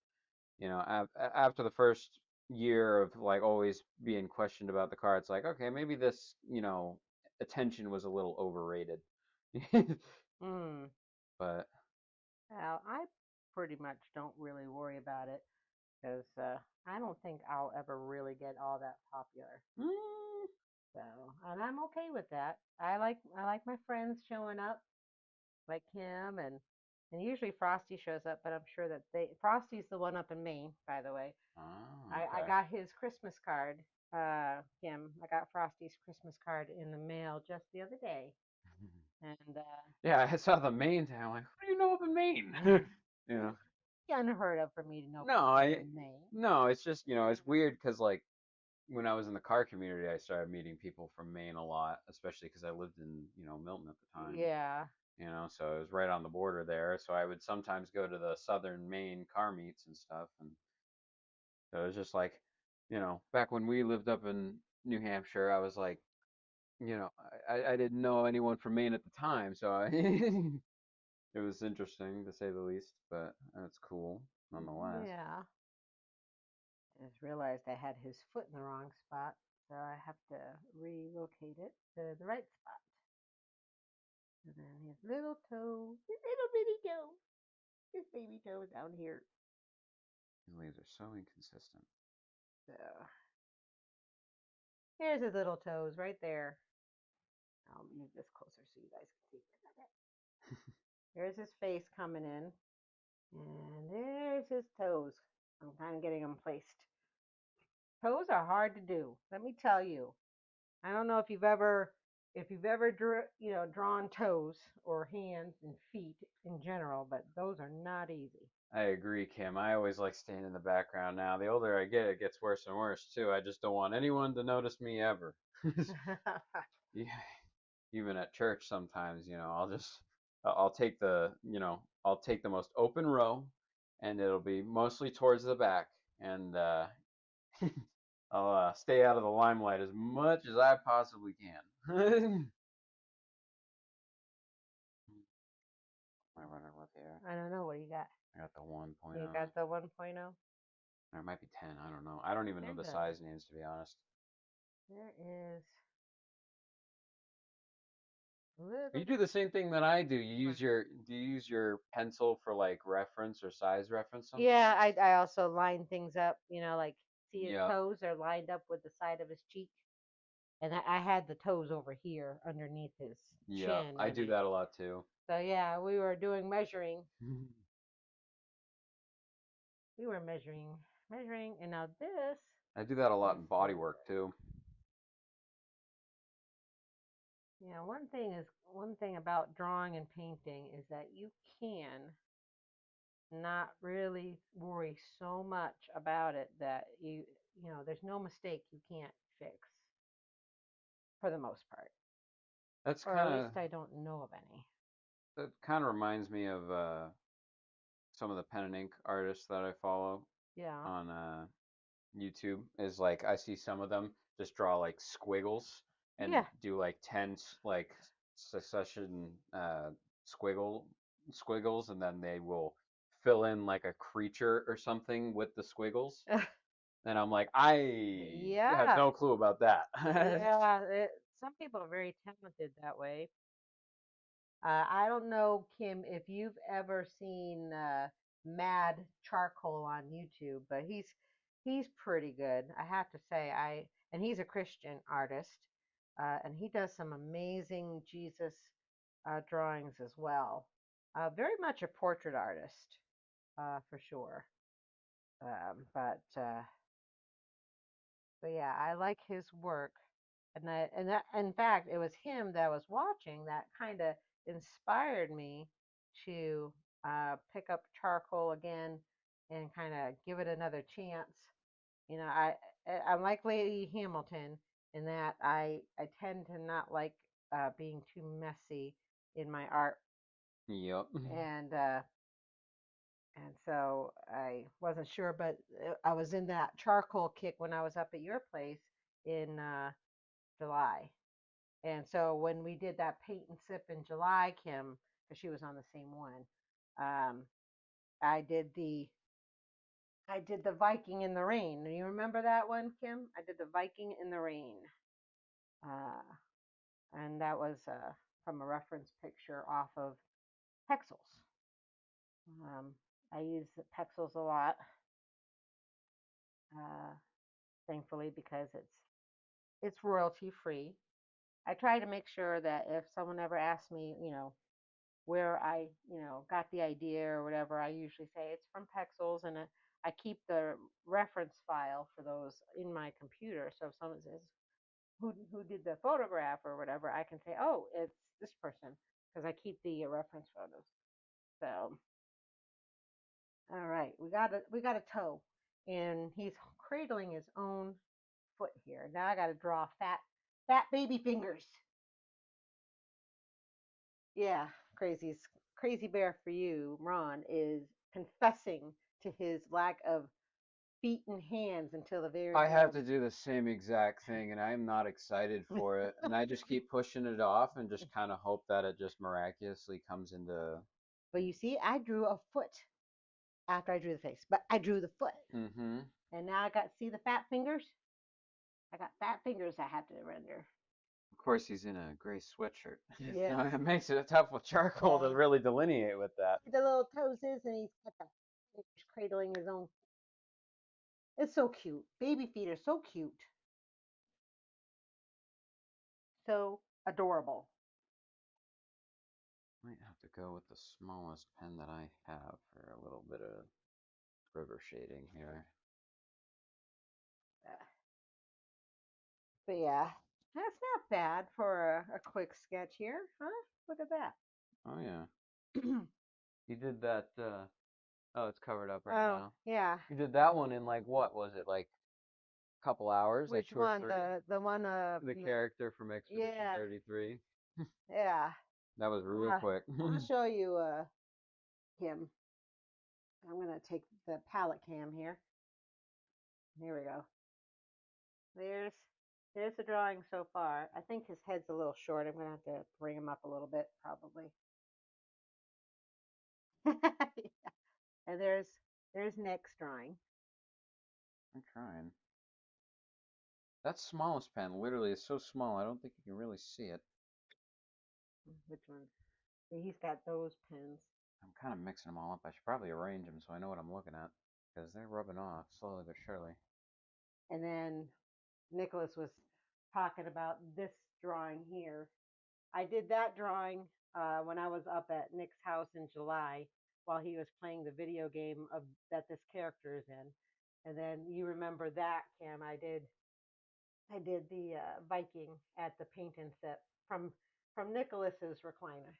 after the first year of like always being questioned about the car, it's like, okay, maybe this attention was a little overrated. Mm. But Well, I pretty much don't really worry about it because I don't think I'll ever really get all that popular. mm, So, and I'm okay with that. I like my friends showing up, like him, and usually Frosty shows up, but I'm sure that Frosty's the one up in Maine, by the way. oh, I okay. got his Christmas card. Him. I got Frosty's Christmas card in the mail just the other day, and Yeah, I saw the Maine town. I'm like, what do you know up in Maine? Yeah. unheard of for me to know No, people I in Maine. no, it's just, it's weird because like when I was in the car community, I started meeting people from Maine a lot, especially because I lived in, Milton at the time. Yeah. So it was right on the border there. So I would sometimes go to the southern Maine car meets and stuff, and so it was just like, back when we lived up in New Hampshire, I was like, I didn't know anyone from Maine at the time, so it was interesting to say the least, but that's cool nonetheless. Yeah. I just realized I had his foot in the wrong spot, so I have to relocate it to the right spot. And then his little toe, his little bitty toe, his baby toe is down here. These leaves are so inconsistent. So here's his little toes right there. I'll move this closer so you guys can see for a second. There's his face coming in, and there's his toes. I'm kind of getting them placed. Toes are hard to do. Let me tell you. I don't know if you've ever drawn toes or hands and feet in general, but those are not easy. I agree, Kim. I always like staying in the background now. The older I get, it gets worse and worse too. I just don't want anyone to notice me ever. Yeah, even at church sometimes, I'll take I'll take the most open row, and it'll be mostly towards the back, and I'll stay out of the limelight as much as I possibly can. Am I running with here? I don't know what you got. I got the 1.0. You got the 1.0. Or it might be 10. I don't know. I don't even know There's the a size names, to be honest. there is Little You do the same thing that I do. You more. use your do you use your pencil for like reference or size reference Yeah, sometimes? I also line things up, like see his Yeah. toes are lined up with the side of his cheek. And I had the toes over here underneath his Yeah, chin, I and do I that a lot too. so yeah, we were doing measuring. We were measuring, and now this I do that a lot is in body work too. one thing about drawing and painting is that you can not really worry so much about it that there's no mistake you can't fix for the most part, That's or at kind of least I don't know of any. that kind of reminds me of some of the pen and ink artists that I follow Yeah. on YouTube. Is like I see some of them just draw like squiggles and Yeah. do like like succession squiggles, and then they will fill in like a creature or something with the squiggles. And I'm like, I have Yeah. no clue about that. Yeah, some people are very talented that way. I don't know, Kim, if you've ever seen Mad Charcoal on YouTube, but he's pretty good. I have to say, and he's a Christian artist, and he does some amazing Jesus drawings as well. Very much a portrait artist, for sure. But yeah, I like his work. And in fact, it was him that I was watching that kind of inspired me to pick up charcoal again and kind of give it another chance. I'm like Lady Hamilton in that I tend to not like being too messy in my art, Yep. and uh, and so I wasn't sure, but I was in that charcoal kick when I was up at your place in July. And so when we did that paint and sip in July, Kim, because she was on the same one, um, I did the I did the Viking in the rain. Do you remember that one, Kim? I did the Viking in the rain, uh, and that was from a reference picture off of Pexels. Um, I use Pexels a lot, uh, thankfully, because it's royalty free. I try to make sure that if someone ever asks me, where I, got the idea or whatever, I usually say it's from Pexels, and I keep the reference file for those in my computer. So if someone says who did the photograph or whatever, I can say, oh, it's this person because I keep the reference photos. So all right, we got a toe, and he's cradling his own foot here. Now I got to draw fat baby fingers. Yeah, crazy bear for you, Ron, is confessing to his lack of feet and hands until the very I have end. to do the same exact thing, and I'm not excited for it. And I just keep pushing it off and just kind of hope that it just miraculously comes into. But you see, I drew a foot after I drew the face, but I drew the foot. Mm-hmm. And now I got, see the fat fingers? I got fat fingers I have to render. Of course, he's in a gray sweatshirt, so Yeah. it makes it tough with charcoal to Yeah. really delineate with that. The little toes is, and he's cradling his own. It's so cute. Baby feet are so cute. So adorable. Might have to go with the smallest pen that I have for a little bit of river shading here. Uh, But yeah, that's not bad for a quick sketch here, huh? Look at that. Oh yeah, you did that. Oh, it's covered up right Oh, now. yeah. You did that one in like what was it, like a couple hours, like Which two or one? three? The one The character from Expedition yeah, 33. yeah. That was real Uh, quick. I'll show you him. I'm gonna take the palette cam here. Here we go. There's there's the drawing so far. I think his head's a little short. I'm gonna have to bring him up a little bit, probably. And there's Nick's drawing. I'm trying. That smallest pen literally is so small, I don't think you can really see it. Which one? He's got those pens. I'm kind of mixing them all up. I should probably arrange them so I know what I'm looking at because they're rubbing off slowly but surely. And then Nicholas was talking about this drawing here. I did that drawing when I was up at Nick's house in July while he was playing the video game of that this character is in. And then you remember that, Kim? I did the Viking at the paint and sip from Nicholas's recliner.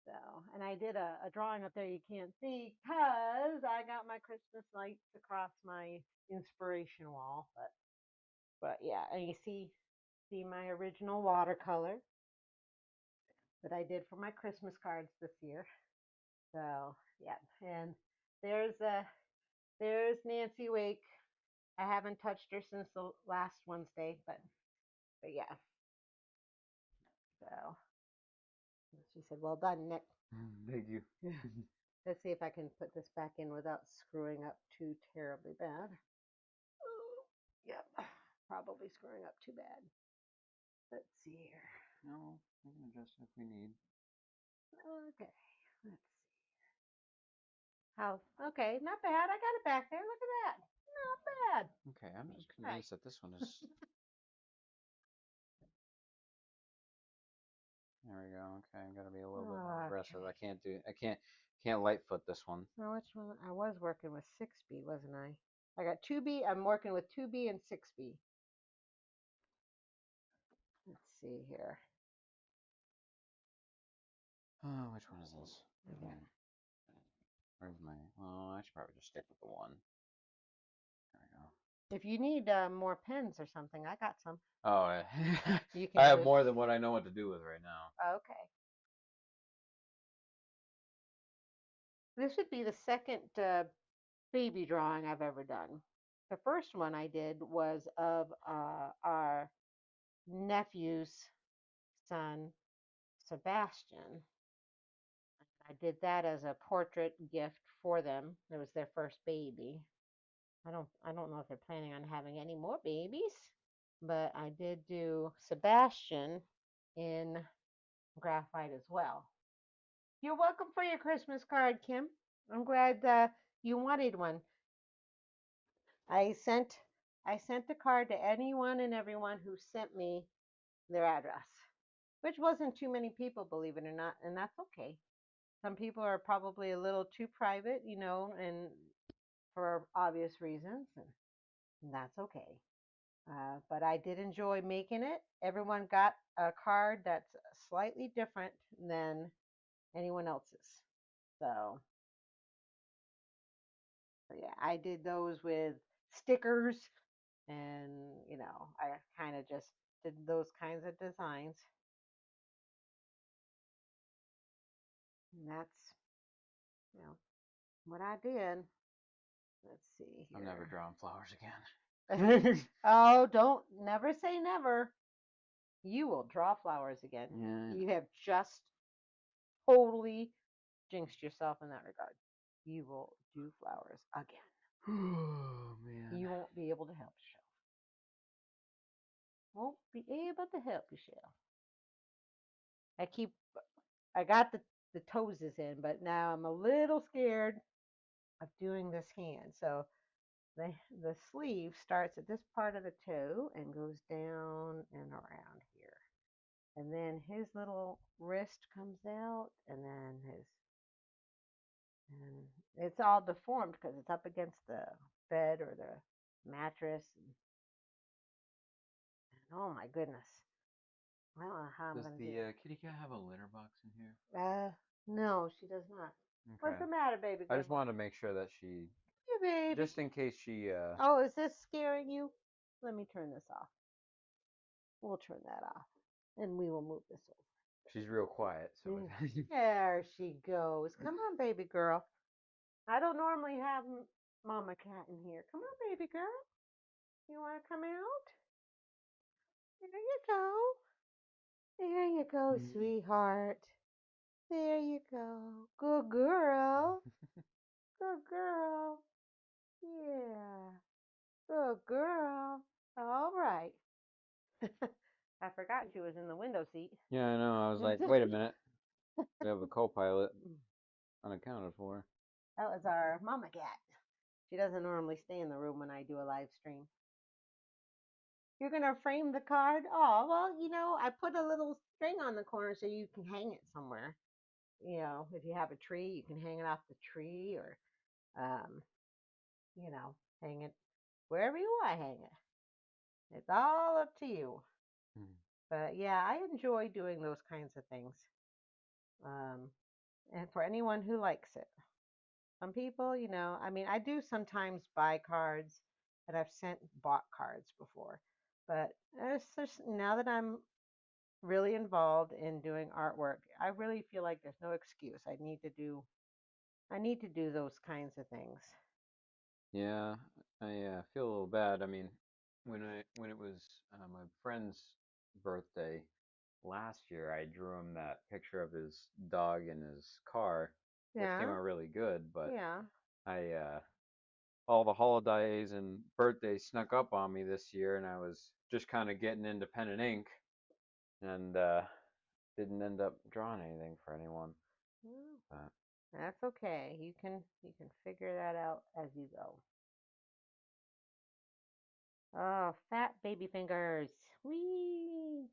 So, and I did a drawing up there you can't see because I got my Christmas lights across my inspiration wall. But yeah, and you see my original watercolor that I did for my Christmas cards this year. So yeah, and there's there's Nancy Wake. I haven't touched her since the last Wednesday, but yeah. So she said, "Well done, Nick." Thank you. Let's see if I can put this back in without screwing up too terribly bad. Yep, probably screwing up too bad. Let's see here. No, we can adjust if we need. Okay, let's see. How? Okay, not bad. I got it back there. Look at that. Not bad. Okay, I'm just Right. convinced that this one is. There we go. Okay, I gotta be a little bit more aggressive. Okay. I can't light foot this one. Now, which one? I was working with 6B, wasn't I? I got 2B. I'm working with 2B and 6B. Let's see here. Oh, which one is this? Okay. Where's my? Oh, I should probably just stick with the one. There we go. If you need more pens or something, I got some. Oh, You I can have just. more than what I know what to do with right now. Okay. This would be the second baby drawing I've ever done. The first one I did was of our nephew's son, Sebastian. I did that as a portrait gift for them. It was their first baby. I don't know if they're planning on having any more babies, but I did do Sebastian in graphite as well. You're welcome for your Christmas card, Kim. I'm glad you wanted one. I sent I sent the card to anyone and everyone who sent me their address, which wasn't too many people, believe it or not, and that's okay. Some people are probably a little too private, and for obvious reasons, and that's okay. But I did enjoy making it. Everyone got a card that's slightly different than anyone else's. So, so yeah, I did those with stickers, and I kind of just did those kinds of designs. And that's you know what I did. Let's see I'm never here. drawing flowers again. Oh, don't never say never. You will draw flowers again. Yeah. You have just totally jinxed yourself in that regard. You will do flowers again. Oh man. You won't be able to help yourself. Won't be able to help yourself. I keep I got the toeses in, but now I'm a little scared of doing this hand. So the the sleeve starts at this part of the toe and goes down and around here. And then his little wrist comes out, and then and it's all deformed because it's up against the bed or the mattress. And oh my goodness, I don't know how I'm Does gonna do the that. kitty cat have a litter box in here? No, she does not. Okay. What's the matter, baby I girl? just wanted to make sure that she, Here, baby. just in case she, Oh, is this scaring you? Let me turn this off. We'll turn that off, and we will move this she's real quiet, so. over. There she goes. Come on, baby girl. I don't normally have Mama Cat in here. Come on, baby girl. You want to come out? There you go. There you go, sweetheart. There you go. Good girl. Good girl. Yeah. Good girl. All right. I forgot she was in the window seat. Yeah, I know. I was like, wait a minute. We have a co-pilot unaccounted for. That was our mama cat. She doesn't normally stay in the room when I do a live stream. You're gonna frame the card? Oh, well, I put a little string on the corner so you can hang it somewhere. If you have a tree, you can hang it off the tree or, um, hang it wherever you want to hang it. It's all up to you. Hmm. But yeah, I enjoy doing those kinds of things. Um, and for anyone who likes it. Some people, I mean, I do sometimes buy cards, and I've bought cards before. But it's just now that I'm really involved in doing artwork, I really feel like there's no excuse. I need to do those kinds of things. Yeah, I feel a little bad. I mean, when it was my friend's birthday last year, I drew him that picture of his dog in his car, which came Yeah, out really good. But yeah. I all the holidays and birthdays snuck up on me this year, and I was just kind of getting into pen and ink, and didn't end up drawing anything for anyone. Well, But that's okay. You can figure that out as you go. Oh, fat baby fingers. Whee!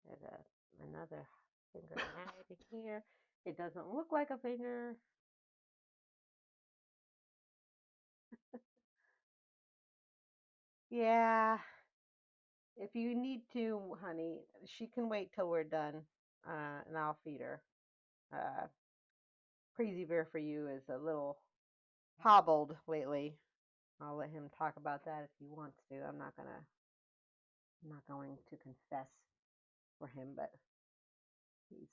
There's another finger hiding here. It doesn't look like a finger. Yeah, if you need to, honey, she can wait till we're done, and I'll feed her. Uh, Crazy Bear for you is a little hobbled lately. I'll let him talk about that if he wants to. I'm not going to confess for him, but he's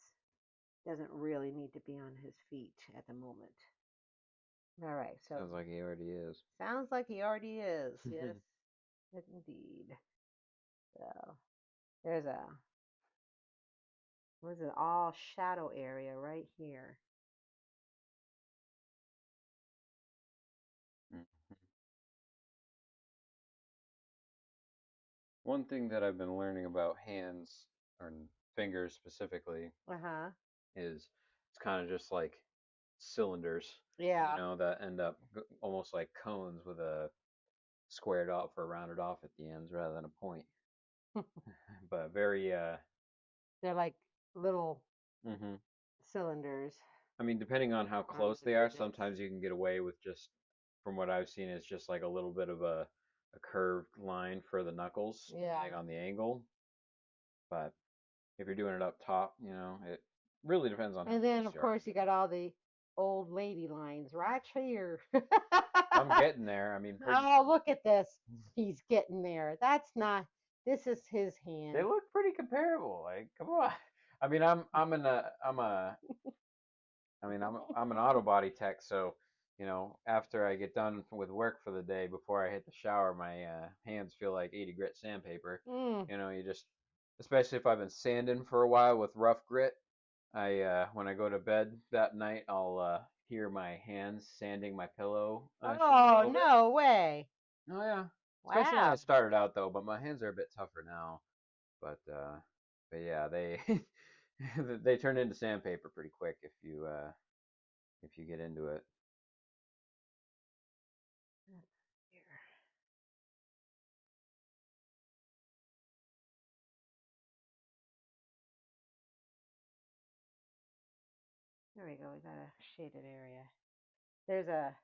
doesn't really need to be on his feet at the moment. All right, so sounds like he already is. sounds like he already is. Yes, indeed. So there's a what is it? All shadow area right here. Mhm. One thing that I've been learning about hands or fingers specifically Uh huh. is it's kind of just like cylinders, Yeah. that end up almost like cones with a squared off or rounded off at the ends rather than a point. But very, They're like little hmm cylinders I mean, depending on how on close the they are, digits. sometimes you can get away with just, from what I've seen, it's just like a little bit of a curved line for the knuckles, Yeah. depending on the angle. But if you're doing it up top, it really depends on how And then, close of you are. course, you got all the old lady lines right here. I'm getting there. I mean, pretty. Oh, look at this. He's getting there. This is his They hand. look pretty comparable. Like, come on. I mean, I'm an auto body tech, so after I get done with work for the day, before I hit the shower, my hands feel like 80 grit sandpaper. Mm. You just, especially if I've been sanding for a while with rough grit, I when I go to bed that night, I'll hear my hands sanding my pillow sheets a Oh, little bit. no way. Oh yeah, especially when I Wow. started out though, but my hands are a bit tougher now. But yeah, they they turn into sandpaper pretty quick if you get into it. Here. There we go. We got a shaded area. There's a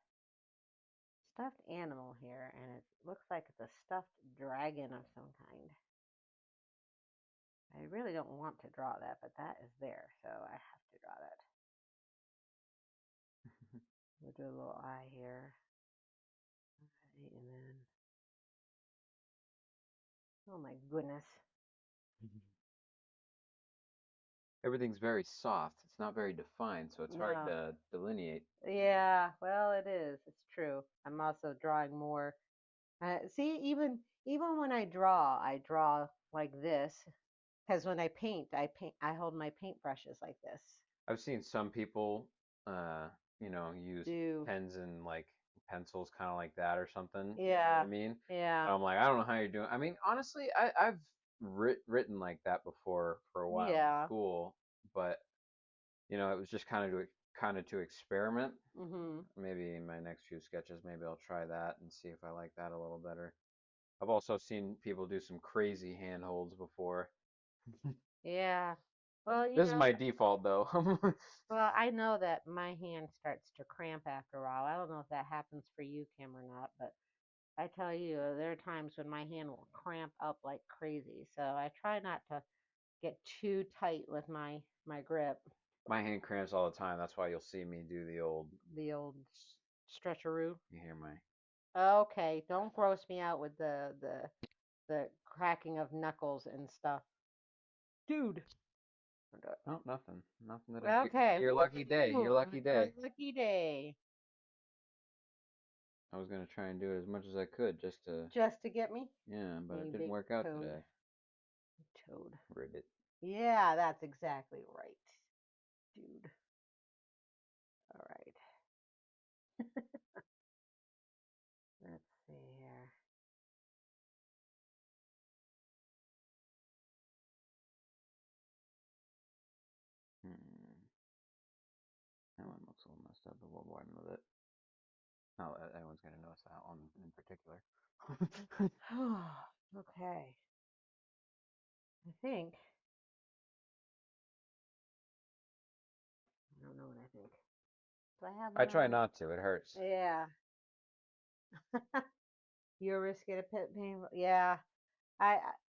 stuffed animal here, and it looks like it's a stuffed dragon of some kind. I really don't want to draw that, but that is there, so I have to draw that. We'll do a little eye here. Right, and then, oh my goodness. Everything's very soft. It's not very defined, so it's hard No. to delineate. Yeah, well, it is. It's true. I'm also drawing more. See, even when I draw like this, because when I hold my paintbrushes like this. I've seen some people, use Do pens and like pencils kind of like that or something. You know what Yeah. I mean? Yeah. And I'm like, I don't know how you're doing. I mean, honestly, I've written like that before for a while in Yeah. school, but it was just kind of to experiment. Mhm. Maybe in my next few sketches, maybe I'll try that and see if I like that a little better. I've also seen people do some crazy handholds before. Yeah. Well, This is my default though. well, I know that my hand starts to cramp after a while. I don't know if that happens for you, Kim, or not, but I tell you, there are times when my hand will cramp up like crazy. So I try not to get too tight with my grip, My hand cramps all the time. That's why you'll see me do the old. the old stretcheroo. You hear my? Okay, don't gross me out with the cracking of knuckles and stuff, dude. No, nothing. Nothing that I. Okay, Your lucky day. whew, Your lucky a day. lucky day. I was gonna try and do it as much as I could just to. Just to get me, Yeah, but it you didn't big work out toad, today. toad. Ribbit. Yeah, that's exactly right, dude. All right, let's see here. Hmm. That one looks a little messed up, but we'll widen with it. Not that anyone's gonna notice that one in particular. Okay, I think I don't know what I think. Do I have I one try on? not to. It hurts. Yeah, your risk get a pit pain. Yeah,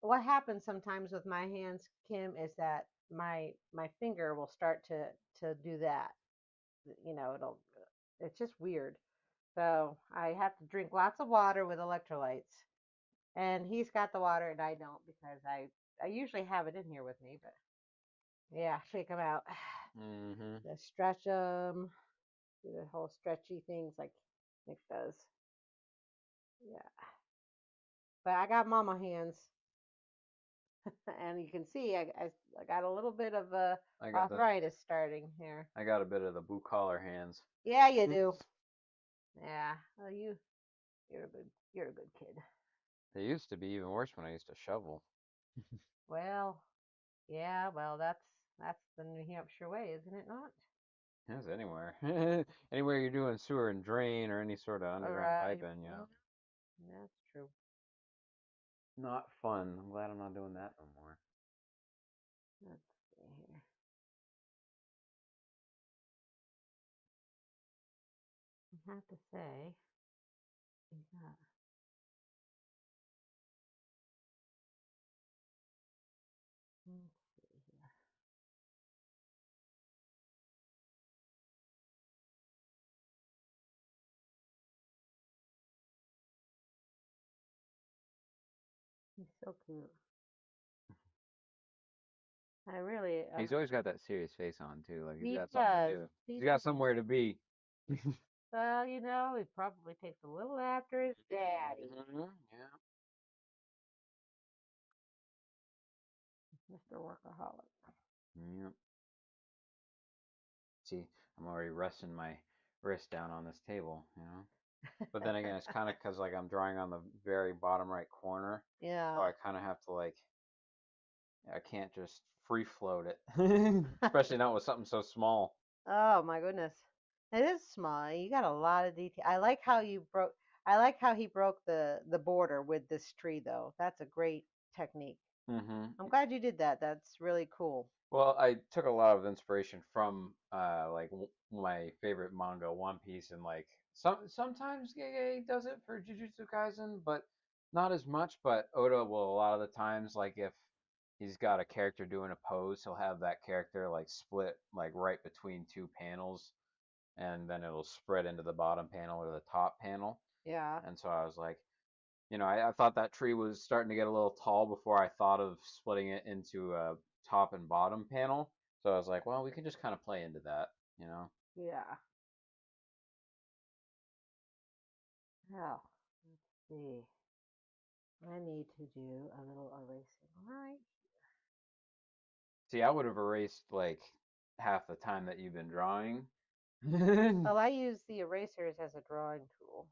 what happens sometimes with my hands, Kim, is that my finger will start to do that. It's just weird. So I have to drink lots of water with electrolytes, and he's got the water and I don't because I usually have it in here with me, but yeah, shake them out. Mm-hmm. Just stretch them, do the whole stretchy things like Nick does. Yeah, but I got mama hands, and you can see I got a little bit of I got the. arthritis starting here. I got a bit of the blue collar hands. Yeah, you do. Yeah, well, you're a good kid. They used to be even worse when I used to shovel. Well, yeah, well that's the New Hampshire way, isn't it not? Yes, anywhere. Anywhere you're doing sewer and drain or any sort of All underground right. piping, That's true. not fun. I'm glad I'm not doing that no more. Let's see here. I have to say, yeah, let's see here. He's so cute. I really, He's always got that serious face on too, like he's he got something to does. do. He He's got does. somewhere to be. Well, he probably takes a little after his daddy, Yeah. Mr. Workaholic. Yep. See, I'm already resting my wrist down on this table. But then again, it's kind of because like I'm drawing on the very bottom right corner, so Yeah. I kind of have to like I can't just free float it, especially not with something so small. Oh my goodness. It is small. You got a lot of detail. I like how he broke the border with this tree though. That's a great technique. Hmm. I'm glad you did that. That's really cool. Well, I took a lot of inspiration from like my favorite manga, One Piece, and like sometimes Gege does it for Jujutsu Kaisen, but not as much. But Oda will a lot of the times, like if he's got a character doing a pose, he'll have that character like split like right between two panels, and then it'll spread into the bottom panel or the top panel. Yeah. And so I was like, I thought that tree was starting to get a little tall before I thought of splitting it into a top and bottom panel. So I was like, well, we can just kind of play into that. Yeah. Well, let's see. I need to do a little erasing. All right. See, I would have erased like half the time that you've been drawing, You Well, I use the erasers as a drawing tool.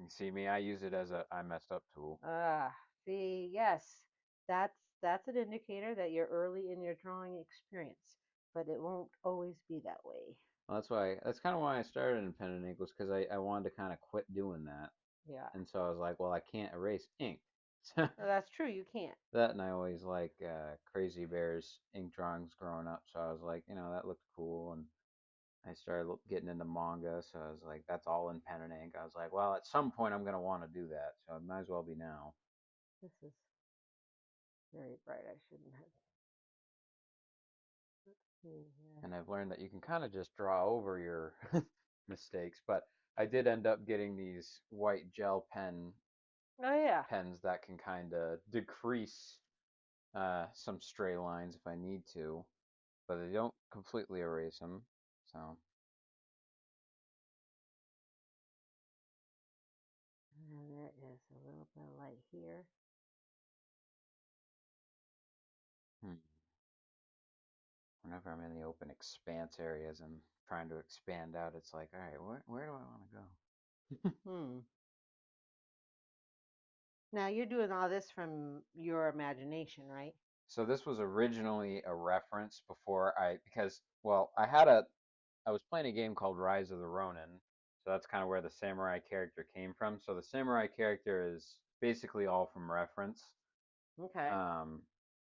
see me, I use it as a I messed up tool. Ah, see, yes, that's an indicator that you're early in your drawing experience, but it won't always be that way. Well, that's kind of why I started in pen and ink was because I wanted to kind of quit doing that, Yeah, and so I was like, well, I can't erase ink. well, that's true. You can't. That and I always like Crazy Bears ink drawings growing up, so I was like, that looked cool, and I started getting into manga, so I was like, that's all in pen and ink. I was like, well, at some point I'm gonna want to do that, so it might as well be now. This is very bright. I shouldn't have. Let's see here. And I've learned that you can kind of just draw over your mistakes, but I did end up getting these white gel Oh yeah. pens that can kind of decrease some stray lines if I need to, but they don't completely erase them. So, And there is a little bit of light here. hmm. Whenever I'm in the open expanse areas and trying to expand out, it's like, all right, where do I want to go? Hmm. Now you're doing all this from your imagination, right? So this was originally a reference before because well, I was playing a game called Rise of the Ronin, so that's kind of where the samurai character came from. So the samurai character is basically all from reference. Okay. Um,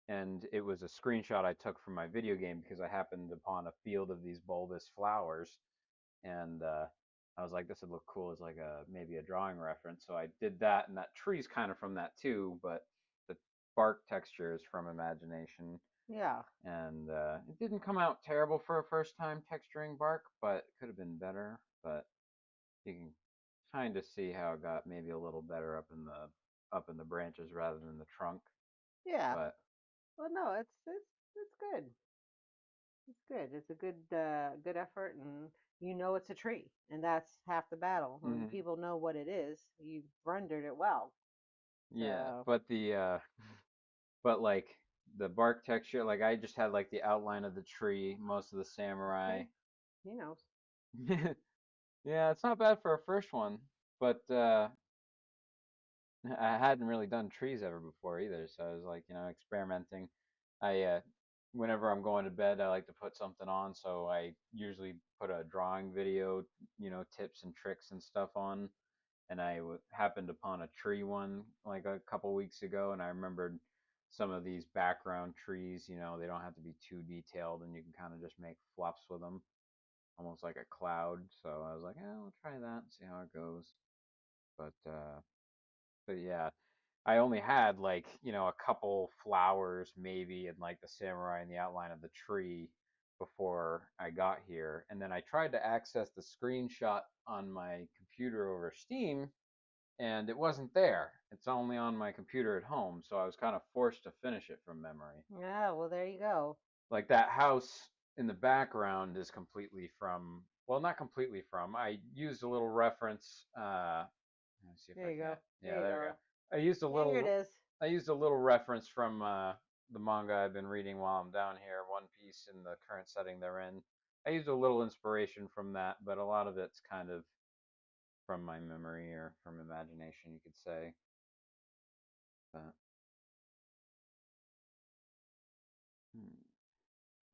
and it was a screenshot I took from my video game because I happened upon a field of these bulbous flowers, and I was like, this would look cool as like a maybe a drawing reference. So I did that, and that tree's kind of from that too, but the bark texture is from imagination, Yeah. and it didn't come out terrible for a first time texturing bark, but it could have been better. But you can kind of see how it got maybe a little better up in the branches rather than the trunk. Yeah. But Well, no, it's good. It's good. It's a good effort, and you know it's a tree, and that's half the battle. When mhm, people know what it is, you've rendered it well. yeah, So but like the bark texture, like I just had like the outline of the tree, most of the samurai. okay, he knows. Yeah, it's not bad for a first one, but I hadn't really done trees ever before either, so I was like, experimenting. I whenever I'm going to bed, I like to put something on, so I usually put a drawing video, tips and tricks and stuff on, and I happened upon a tree one like a couple weeks ago, and I remembered some of these background trees, they don't have to be too detailed, and you can kind of just make fluffs with them, almost like a cloud. So I was like, yeah, I'll try that and see how it goes. But yeah, I only had like a couple flowers maybe and like the samurai in the outline of the tree before I got here, and then I tried to access the screenshot on my computer over Steam, and it wasn't there. It's only on my computer at home, so I was kind of forced to finish it from memory. Yeah, well, there you go. Like that house in the background is completely from, well, not completely from. I used a little reference. Let's see if There I you go. can. There Yeah, you there we go. go. I used a There it little. is. I used a little reference from the manga I've been reading while I'm down here, One Piece, in the current setting they're in. I used a little inspiration from that, but a lot of it's kind of from my memory or from imagination, you could say. But hmm.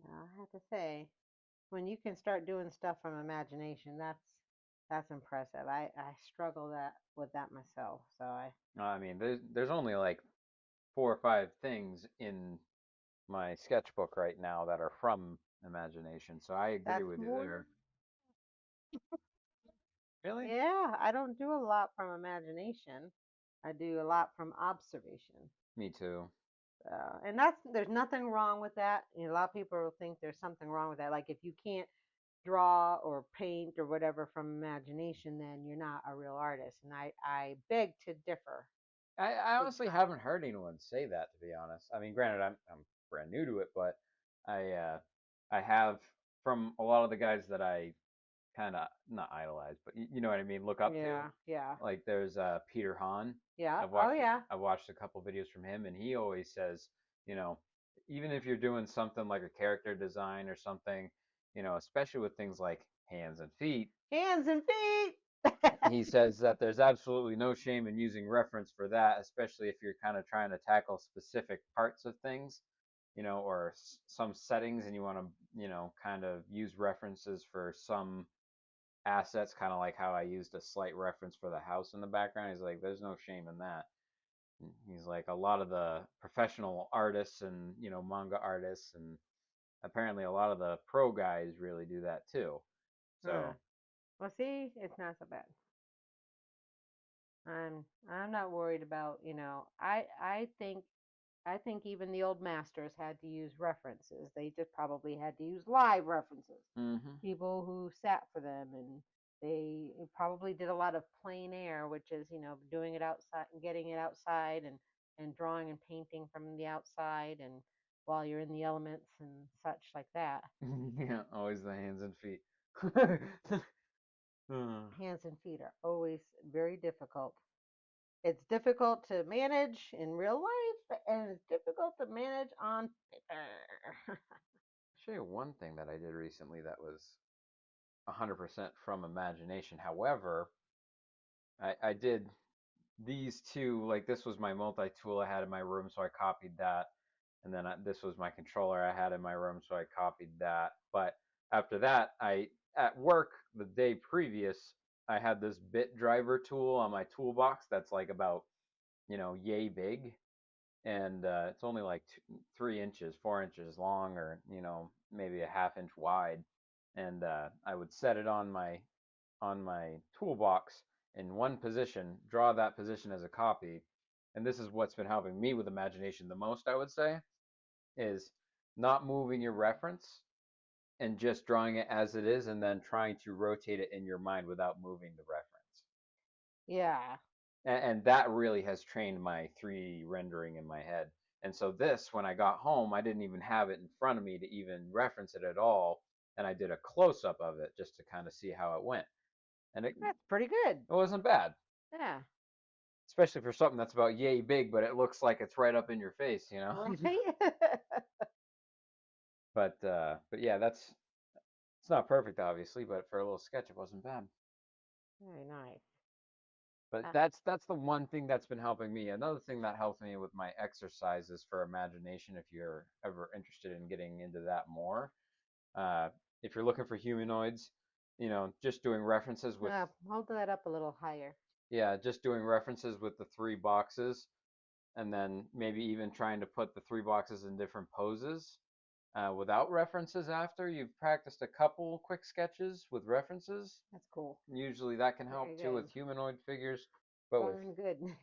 I have to say, when you can start doing stuff from imagination, that's impressive. I struggle that with that myself. So I I mean, there's only like 4 or 5 things in my sketchbook right now that are from imagination, so I agree that's with you more. there. Really? Yeah, I don't do a lot from imagination. I do a lot from observation. Me too. And there's nothing wrong with that. A lot of people think there's something wrong with that. Like if you can't draw or paint or whatever from imagination, then you're not a real artist. And I beg to differ, I big honestly time. haven't heard anyone say that, to be honest. I mean, granted, I'm brand new to it, but I have from a lot of the guys that I kind of not idolize, but you know what I mean, look up to. Yeah, yeah, Like there's Peter Hahn. yeah. I've Oh watched yeah, I've watched a couple videos from him, and he always says, you know, even if you're doing something like a character design or something, especially with things like hands and feet, Hands and feet. he says that there's absolutely no shame in using reference for that, especially if you're kind of trying to tackle specific parts of things, or some settings, and you want to, kind of use references for some assets, kind of like how I used a slight reference for the house in the background. He's like, there's no shame in that. He's like, a lot of the professional artists and, manga artists, and apparently a lot of the pro guys really do that too. Huh. So, Well, see, it's not so bad. I'm not worried about, I think even the old masters had to use references. They just probably had to use live references. hmm People who sat for them, and they probably did a lot of plein air, which is, doing it outside and getting it outside, and drawing and painting from the outside, and while you're in the elements and such like that. yeah, always the hands and feet. Hmm. Hands and feet are always very difficult. It's difficult to manage in real life, and it's difficult to manage on paper. I'll show you one thing that I did recently that was 100% from imagination. However, I did these two, like this was my multi-tool I had in my room, so I copied that. And then this was my controller I had in my room, so I copied that. But after that, at work the day previous, I had this bit driver tool on my toolbox that's like about, yay big. And it's only like 3 inches, 4 inches long, or maybe a half inch wide. And I would set it on my toolbox in one position, draw that position as a copy. And this is what's been helping me with imagination the most, I would say, is not moving your reference and just drawing it as it is, and then trying to rotate it in your mind without moving the reference. Yeah. And that really has trained my 3D rendering in my head. And so this, when I got home, I didn't even have it in front of me to even reference it at all. And I did a close up of it just to kind of see how it went. And it That's pretty good. wasn't bad, Yeah. especially for something that's about yay big, but it looks like it's right up in your face. Right? But yeah, it's not perfect, obviously, but for a little sketch, it wasn't bad. Very nice. But Uh, that's the one thing that's been helping me. Another thing that helps me with my exercises for imagination, if you're ever interested in getting into that more, uh, if you're looking for humanoids, just doing references with, hold that up a little higher. yeah, just doing references with the 3 boxes, and then maybe even trying to put the 3 boxes in different poses without references after you've practiced a couple quick sketches with references. That's cool. Usually that can Very help too good. with humanoid figures, but with Darn good.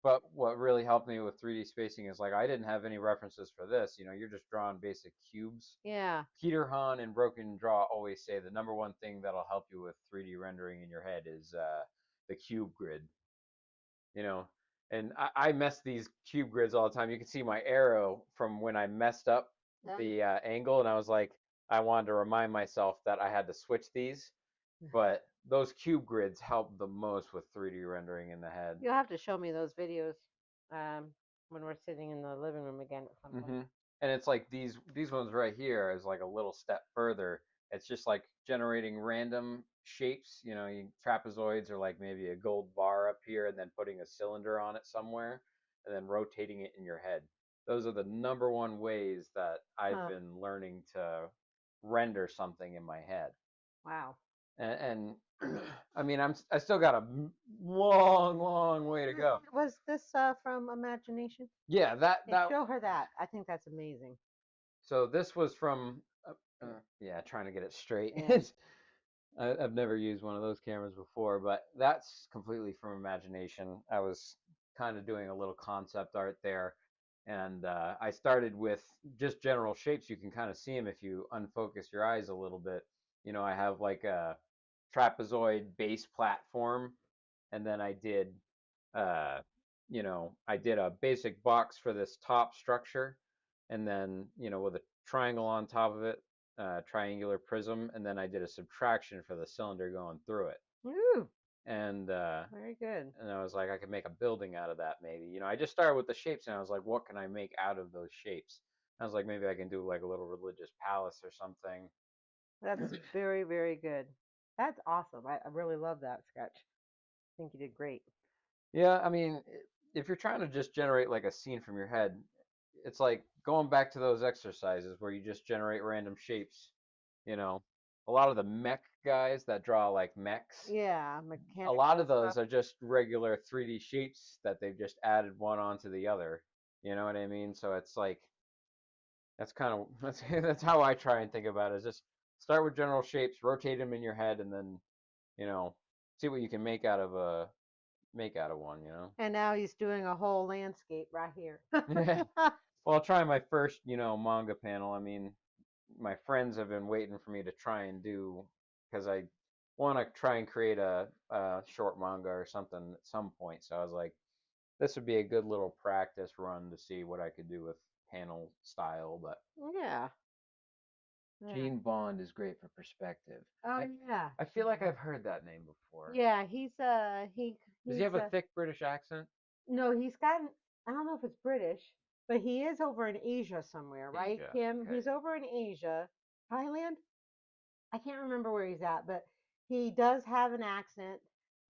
but what really helped me with 3D spacing is, like, I didn't have any references for this. You're just drawing basic cubes. Yeah. Peter Hahn and Broken Draw always say the number one thing that'll help you with 3D rendering in your head is the cube grid. you know. And I mess these cube grids all the time. You can see my arrow from when I messed up Yeah. the angle, and I was like, I wanted to remind myself that I had to switch these. But those cube grids help the most with 3D rendering in the head. You'll have to show me those videos um, when we're sitting in the living room again at some point. hmm And it's like these ones right here is like a little step further. It's just like generating random shapes, trapezoids, or like maybe a gold bar up here, and then putting a cylinder on it somewhere, and then rotating it in your head. Those are the number one ways that I've Huh. been learning to render something in my head. Wow. And I mean, I still got a long, long way to go. Was this from Imagination? Yeah, that Okay, that show her that. I think that's amazing. So this was from, yeah, trying to get it straight. Yeah. I've never used one of those cameras before, but that's completely from imagination. I was kind of doing a little concept art there, and I started with just general shapes. You can kind of see them if you unfocus your eyes a little bit. I have like a trapezoid base platform, and then uh, I did a basic box for this top structure, and then, with a triangle on top of it, triangular prism, and then I did a subtraction for the cylinder going through it. Ooh, And very good. and I was like, I could make a building out of that, maybe. I just started with the shapes, and I was like, what can I make out of those shapes? I was like, maybe I can do like a little religious palace or something. That's very, very good. That's awesome. I really love that sketch. I think you did great. Yeah, I mean, if you're trying to just generate like a scene from your head, it's like going back to those exercises where you just generate random shapes. You know, a lot of the mech guys that draw like mechs, Yeah, a lot mechanical of stuff. those are just regular 3D shapes that they've just added one onto the other. You know what I mean? So it's like that's kind of that's how I try and think about it. Is just start with general shapes, rotate them in your head, and then you know see what you can make out of one. And now he's doing a whole landscape right here. Well, I'll try my first manga panel. I mean, my friends have been waiting for me to try and do because I want to try and create a short manga or something at some point. So I was like, this would be a good little practice run to see what I could do with panel style. But Yeah. Yeah. Gene Bond is great for perspective. Oh I yeah. I feel like I've heard that name before. Yeah, Does he he's have a thick British accent? no, he's got I don't know if it's British, but he is over in Asia somewhere, right, Asia. Kim? Okay. He's over in Asia, Thailand. I can't remember where he's at, but he does have an accent,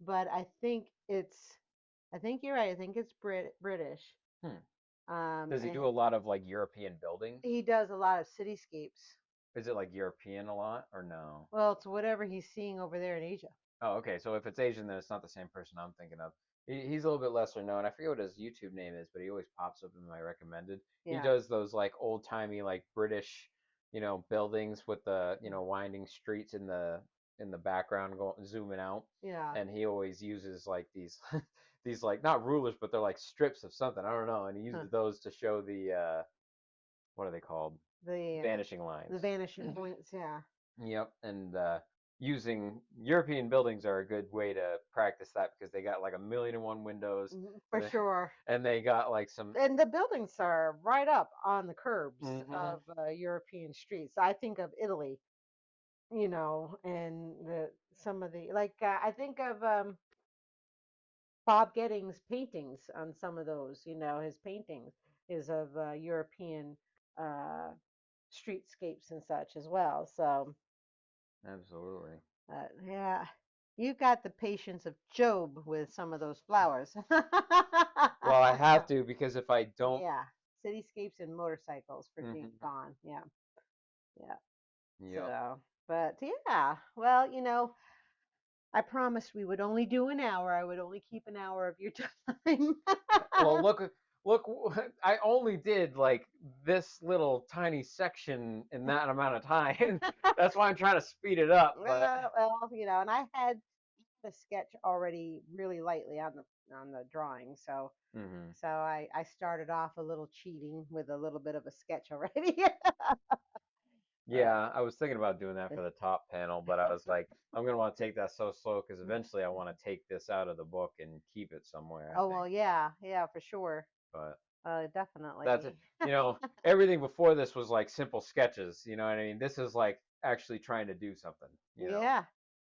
but I think you're right. I think it's British. Hmm. Does he And do a lot of like European buildings? he does a lot of cityscapes. Is it like European a lot or no? Well, it's whatever he's seeing over there in Asia. Oh, okay. So if it's Asian, then it's not the same person I'm thinking of. He's a little bit lesser known. I forget what his YouTube name is, but he always pops up in my recommended. He Yeah. does those like old timey like British, buildings with the winding streets in the background going zooming out, Yeah. and he always uses like these these like not rulers, but they're like strips of something. I don't know, and he Huh. uses those to show the what are they called? The Vanishing lines. the vanishing points, yeah. Yep, and using European buildings are a good way to practice that because they got like a million and one windows, For sure. and they got like some. And the buildings are right up on the curbs Hmm. of European streets. I think of Italy, and some of the I think of Bob Gedding's paintings on some of those. His paintings is of European uh, streetscapes and such as well. So Absolutely. yeah, you got the patience of Job with some of those flowers. Well, I have to because if I don't. Yeah, cityscapes and motorcycles for James Hmm. Bond. Yeah, yeah. Yep. So, but yeah, well, I promised we would only do an hour. I would only keep an hour of your time. Well, look. I only did like this little tiny section in that amount of time. That's why I'm trying to speed it up. But well, and I had the sketch already really lightly on the drawing, so hmm. I started off a little cheating with a little bit of a sketch already. Yeah, I was thinking about doing that for the top panel, but I was like, I'm gonna want to take that so slow because eventually I want to take this out of the book and keep it somewhere, I Oh think. well, yeah, yeah, for sure. But that's it. Definitely. Everything before this was like simple sketches. You know what I mean? This is like actually trying to do something. Yeah,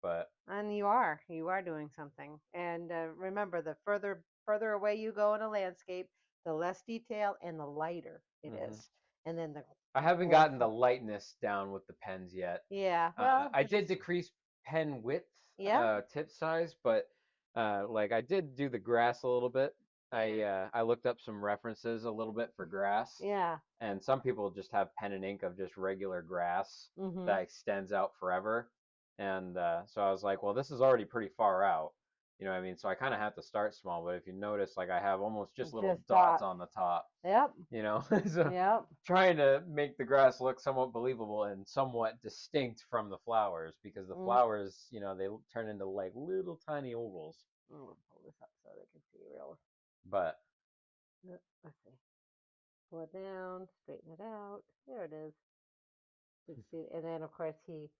But and you are doing something. And remember, the further away you go in a landscape, the less detail and the lighter it hmm. is. And then the I haven't more gotten the color. lightness down with the pens yet. Yeah, well, I did just decrease pen width, yeah, tip size, but like I did do the grass a little bit. yeah, I looked up some references a little bit for grass, yeah. and some people just have pen and ink of just regular grass Mhm. that extends out forever. And so I was like, well, this is already pretty far out. You know what I mean? So I kind of have to start small. But if you notice, like I have almost just little Just dots dots. on the top. Yep. So Yep. trying to make the grass look somewhat believable and somewhat distinct from the flowers because the Mm. flowers, they turn into like little tiny ovals. I'm gonna pull this up so they can see real. But Let's see. Pull it down, straighten it out. There it is. You see, and then of course he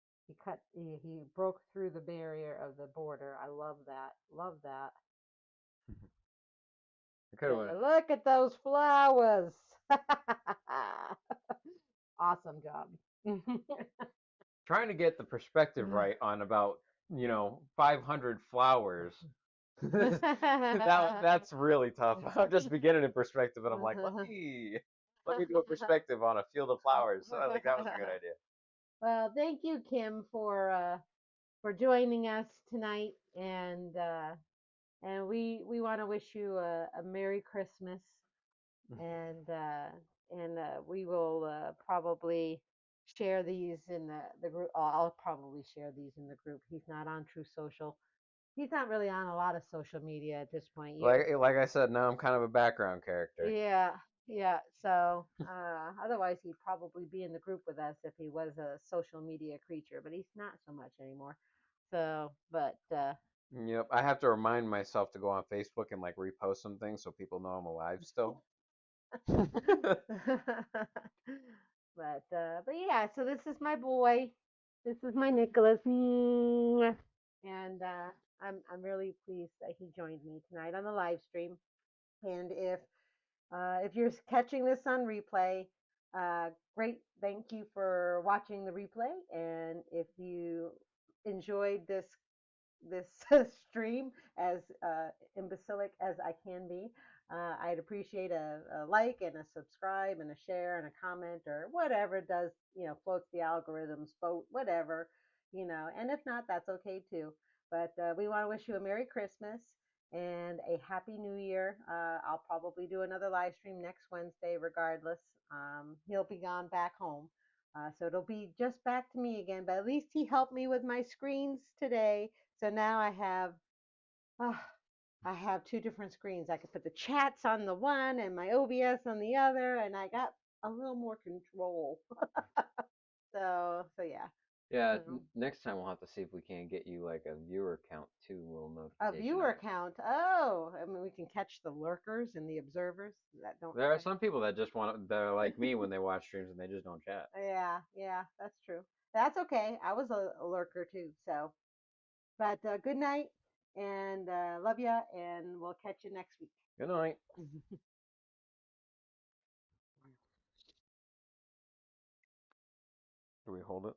broke through the barrier of the border. I love that. Love that. I could have went Look at those flowers. Awesome job. trying to get the perspective right on about 500 flowers. That's really tough. I'm just beginning in perspective, and I'm like, let me do a perspective on a field of flowers. So I think that was a good idea. Well, thank you, Kim, for joining us tonight, and we want to wish you a Merry Christmas, and we will probably share these in the group. I'll probably share these in the group. He's not on True Social. He's not really on a lot of social media at this point. You, Like I said, now I'm kind of a background character. yeah, yeah. So otherwise, he'd probably be in the group with us if he was a social media creature, but he's not so much anymore. So, but Yep, I have to remind myself to go on Facebook and like repost some things so people know I'm alive still. but yeah. So this is my boy. This is my Nicholas, and I'm really pleased that he joined me tonight on the live stream. And if you're catching this on replay, great. Thank you for watching the replay. And if you enjoyed this stream, as imbecilic as I can be, I'd appreciate a like and a subscribe and a share and a comment or whatever does, floats the algorithms, vote, whatever, and if not, that's okay too. But we want to wish you a Merry Christmas and a Happy New Year. I'll probably do another live stream next Wednesday, regardless. He'll be gone back home. So it'll be just back to me again, but at least he helped me with my screens today. So now uh, I have two different screens. I could put the chats on the one and my OBS on the other, and I got a little more control. So yeah. Yeah, So, next time we'll have to see if we can't get you like a viewer count too, little a notification viewer on. count. Oh, I mean, we can catch the lurkers and the observers that don't There are say. some people that just want that are like me when they watch streams and they just don't chat. Yeah, yeah, that's true. That's okay. I was a lurker too. So, but good night and love ya, and we'll catch you next week. Good night. Do we hold it?